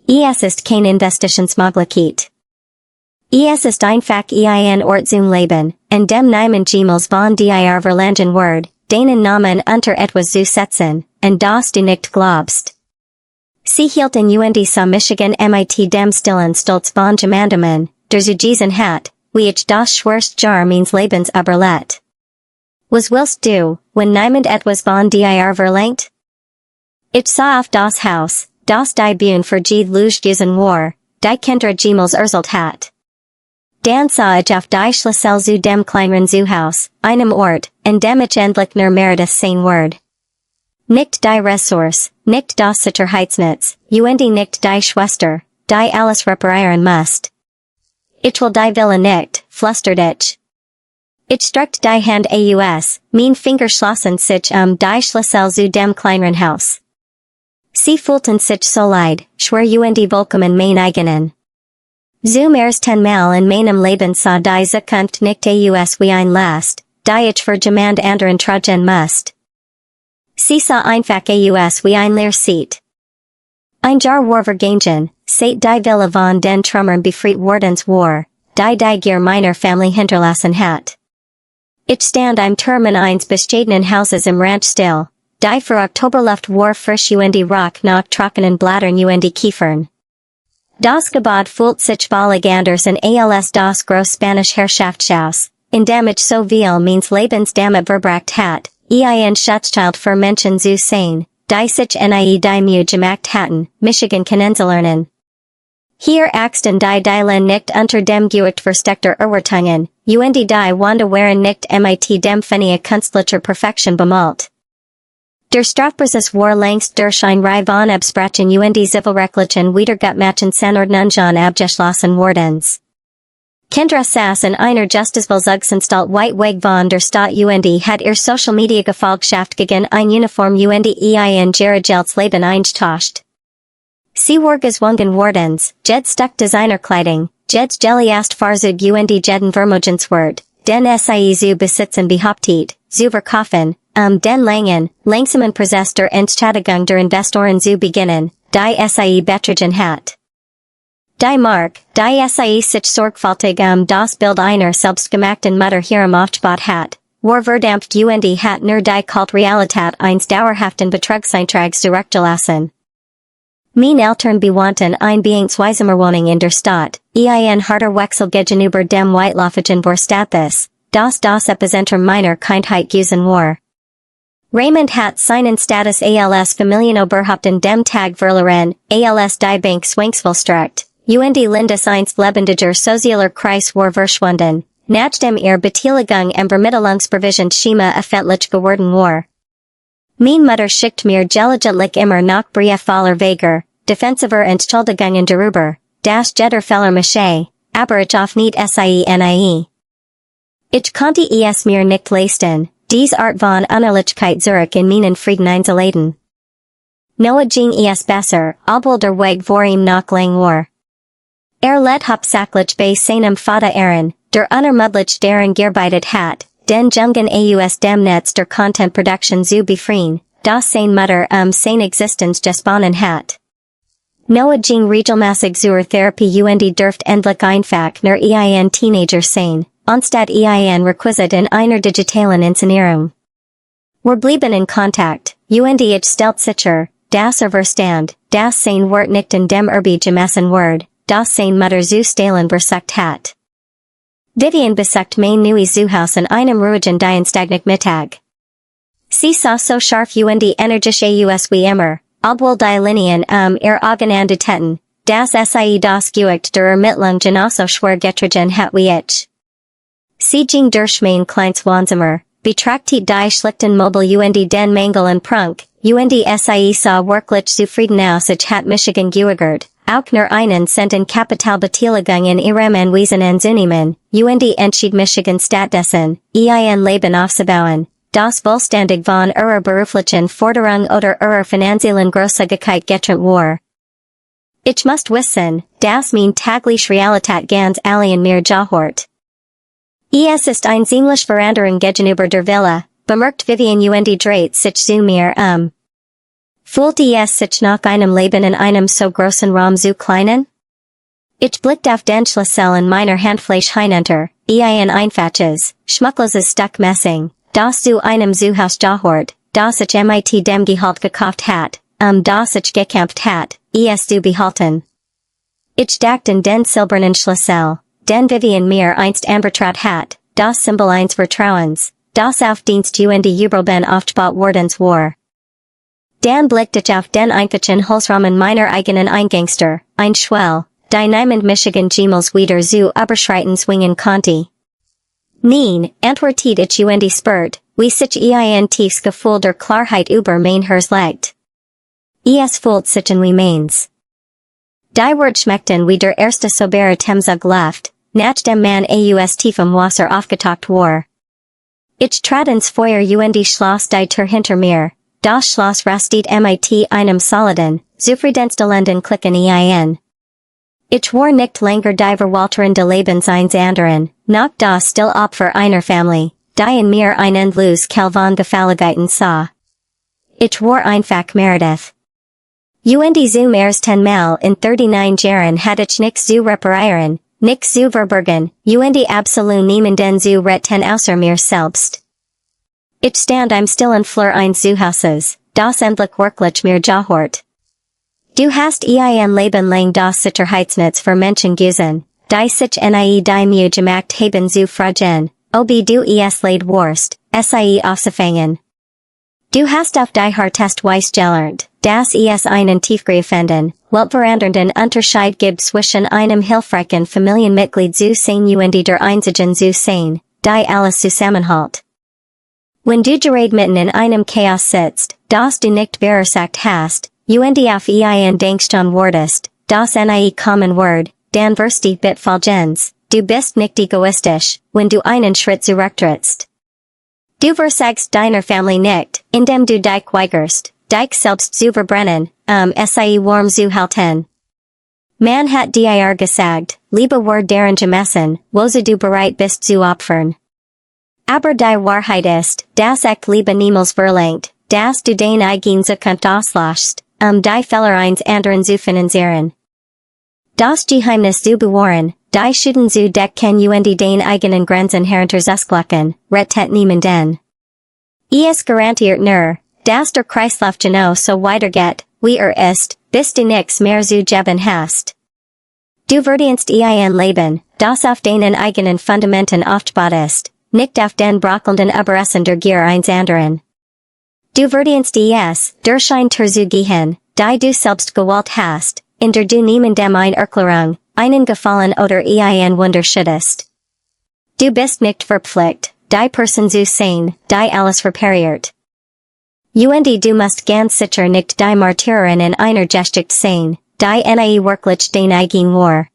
Es ist kein Investitionsmöglichkeit. Es ist einfach ein Ort zum Leben, in dem niemand jemals von dir verlangen wird, deinen Namen unter etwas zu setzen, und das du nicht glaubst. Sie hielten und sa Michigan mit dem stillen Stolz von Gemandamen, der zu diesen hat, wie ich das schwerst Jahr meines Lebens überlet. Was willst du, wenn niemand etwas von dir verlangt? Ich sah auf das Haus, das die Bühne für die Lustgesen war, die Kinder jemals erzählt hat. Dann sah ich auf die Schlüssel zu dem kleineren Zuhaus, einem Ort, in dem ich endlich nur Meredith sein werde. Nicht die Ressource, nicht das Sicherheitsnetz, und nicht die Schwester, die alles reparieren musst. Ich will die Villa nicht, flüstert ich. Ich streckt die Hand aus, mein Finger schlossen sich die Schlüssel zu dem kleineren Haus. Sie fühlten sich so leid, schwer und vollkommen mein eigenen. Zum ersten Mal in meinem Leben sah die Zukunft nicht aus wie ein Last, die ich für jemand anderen tragen musst. Sie sah einfach aus wie ein Leerseat. Ein Jahr war vergangen, seit die Villa von den Trümmern befreit wordens war, die Gier meiner Familie hinterlassen hat. Ich stand im Turm in eins bescheidenen Hauses im Ranch still, die für Oktober Luft war frisch und rock nach trockenen Blättern und Kiefern. Das Gebäude fühlt sich völlig anders in als das groß Spanisch Herrschaftshaus, in dem ich so viel meines Lebens damit verbracht hat, ein Schutzschild für Menschen zu sein, die sich die Mühe gemacht hatten, Michigan kennenzulernen. Hier axten die Len nicht unter dem Gewicht versteckter Erwartungen, und die Wanda waren nicht mit dem Fenia Kunstlicher Perfektion bemalt. Der Strafprozess war längst durch ein Reihe von Absprachen und zivilrechtlichen Wiedergutmachen Sanordnungen abgeschlossen wordens. Kendra saß in einer Justizvollzugsanstalt Whiteweg von der Stadt und hat ihr Social Media Gefolgschaft gegen ein Uniform und ein Geragels Leben eingetauscht. Sie war gezwungen wordens, jed Stuck Designerkleidung, jeds Jellyast Farzug und jeden Vermogenswort, den sie zu besitzen behauptet, zu verkaufen, den langsamen Prozess der Entschädigung der Investoren zu beginnen, die sie betrigen hat. Die Mark, die sie sich sorgfältig das Bild einer selbstgemachten Mutter hierum aufgebaut hat, war verdampft und hat nur die Kultrealität eines dauerhaften Betrugseintrags zurückgelassen. Mein Eltern bewohnten ein Beangsweisemerwohnung in der Stadt, ein harter Wechsel gegenüber dem Whitelaufigen Vorstatus, das Epizentrum meiner Kindheit gewesen war. Raymond hat seinen Status als Familienoberhaupten dem Tag verloren, als die Bank Swanksville und Lindes einst lebendiger sozialer Kreis war verschwunden, nachdem Beteiligung am Vermittlungsprovision-Schema öffentlich geworden war. Mein Mutter schickt mir gelegentlich immer nach Briefwaller Weger, defensiver Entschuldigungen darüber, das jeder Fehler mache, aber ich auf nicht nie. Ich konnte es mir nicht leisten, dies Art von Unehrlichkeit Zurück in meinen Frieden einzuladen. Noah ging es besser, obwohl der Weg vor ihm noch lang war. Let hauptsächlich bei seinem Vater Aaron, der unermüdlich daran gearbeitet hat, den Jungen aus dem Netz der Content Production zu befreien, das seine Mutter seine Existenz gesponnen hat. Noah ging regelmäßig zur Therapie und dürft endlich einfach nur ein Teenager sein, anstatt ein Requisit in einer digitalen Inszenierung. Wir blieben in Kontakt, und ich stellt sicher, das Verstand, das sein Wort nicht in dem gemessen Word, das sein Mutter zu stehlen versucht hat. Vivian besucht mein neues Zuhaus in einem ruhigen Dienstagnig Mittag. Sie sah so scharf und energisch aus wie immer, obwohl die Linien Augen andeuten, das sie das Gewicht der Ermittlung genauso schwer getrieben hat wie ich. Sieging durch mein kleines Wohnzimmer, betraktet die schlichten Mobile den Mangel und Prunk, sie sah wirklich zufrieden aus, ich hat Michigan geugert, auch nur einen Cent in Kapitalbeteiligung in ihrem Anwesen anzunehmen, entschied Michigan stattdessen, Leben aufzubauen, das vollständig von ihrer beruflichen Forderung oder ihrer finanziellen Großzügigkeit getrennt war. Ich muss wissen, dass mein täglich Realität ganz alien mir gehört. Es ist ein ziemlich Veränderung gegenüber der Villa, bemerkt Vivian dreht sich zu mir Fühlt es sich nach einem Leben in einem so großen Raum zu kleinen? Ich blickte auf den Schlüssel in meiner Handfläche hinunter, einfaches, schmuckloses Stück Messing, das zu einem Zuhaus gehört, das ich mit dem Gehalt gekauft hat, das ich gekämpft hat, es zu behalten. Ich dachte den silbernen Schlüssel, den Vivian mir einst anvertraut hat, das Symbol eines Vertrauens, das auf Dienst Übelben aufgebaut wordens war. Dann blickte ich auf den einfachen Holzrahmen meiner eigenen Eingangstür, ein Schwell, die niemand Michigan Gemels wieder zu überschreiten zwingen konnte. Nein, antwortet ich spurt, wie sich tiefs Gefühl der Klarheit über mein Herz legt. Es fühlt sich wie meins. Die Wort schmeckten wie der erste sobere Temzug Luft, nach dem man aus tiefem Wasser aufgetaucht war. Ich trat ins Feuer schloss die Tür hinter mir, das Schloss rastet mit einem soliden, zufriedenstellenden Klicken Ich war nicht länger die Verwalterin de Lebens eines anderen, noch das still Opfer einer Familie, die in mir ein endlos von Gefälligkeiten sah. Ich war einfach Meredith. Zum ersten Mal in 39 Jahren hatte ich nichts zu reparieren, nichts zu verbergen, absolut niemanden zu retten außer mir selbst. Ich stand im stillen Flur eines Zuhauses, das endlich wirklich mir gehört. Du hast Leben lang das Sicherheitsnetz für Menschen gesehen, die sich die Mühe gemacht haben zu fragen, ob du es leid warst, sie aufzufangen. Du hast auf die Hartest Weiss gelernt, dass es einen tiefgreifenden, weltverändernden Unterschied gibt zwischen einem hilfreichen Familienmitglied zu sein der einzigen zu sein, die alles zusammenhält. Wenn du gerade mitten in einem Chaos sitzt, das du nicht verursacht hast, auf denkst und wordest, das common word, dann wirst du bitfalgens, du bist nicht egoistisch, wenn du einen Schritt zurücktrittst. Du versagst deiner Familie nicht, indem du dich weigerst, dich selbst zu verbrennen, warm zu halten. Man hat dir gesagt, liebe Wort deren gemessen, wo du bereit bist zu opfern. Aber die Wahrheit ist, dass ich liebe niemals verlangt, dass du den eigenen Zukunft auslöschst, die Fehler eines anderen zu finanzieren. Das Geheimnis zu bewahren, die Schulden zu decken den eigenen Grenzen herunterzuschlucken, rettet niemanden. Es garantiert nur, dass der Kreislauf genau so weitergeht, wie ist, bis du nichts mehr zu geben hast. Du verdienst Leben, das auf deinen eigenen Fundamenten aufgebaut ist, nicht auf den bröckelnden Überresten der Gier eines anderen. Du verdienst durch ein Tor zu gehen, die du selbst gewählt hast, in der du niemandem eine Erklärung, einen Gefallen oder Wunder schüttest. Du bist nicht verpflichtet, die Person zu sein, die alles repariert. Du musst ganz sicher nicht die Martyrerin in einer Geschichte sein, die wirklich den eigen war.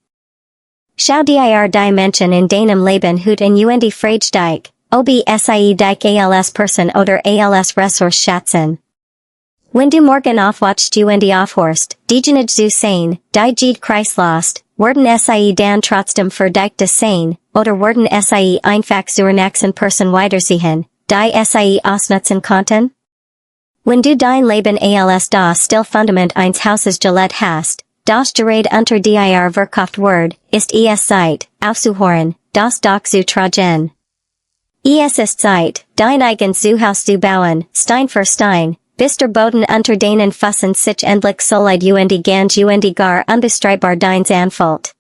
Schau dir die Menschen in deinem Leben hut in frage dich, ob sie dich als Person oder als Ressource schätzen. Wenn du morgen aufwacht aufhorst, die zu sein, die Jed Kreislost, werden sie dann trotzdem für dich das sein, oder werden sie einfach zur nächsten Person weiterziehen, die sie ausnutzen konnten? Wenn du dein Leben als das still Fundament eines Hauses gelebt hast, das gerade unter dir verkauft wird, ist es Zeit, aufzuhören, das Doch zu tragen. Es ist Zeit, dein eigenes Zuhause zu bauen, Stein für Stein, bis der Boden unter deinen Füßen sich endlich solid ganz gar unbestreitbar deins anfällt.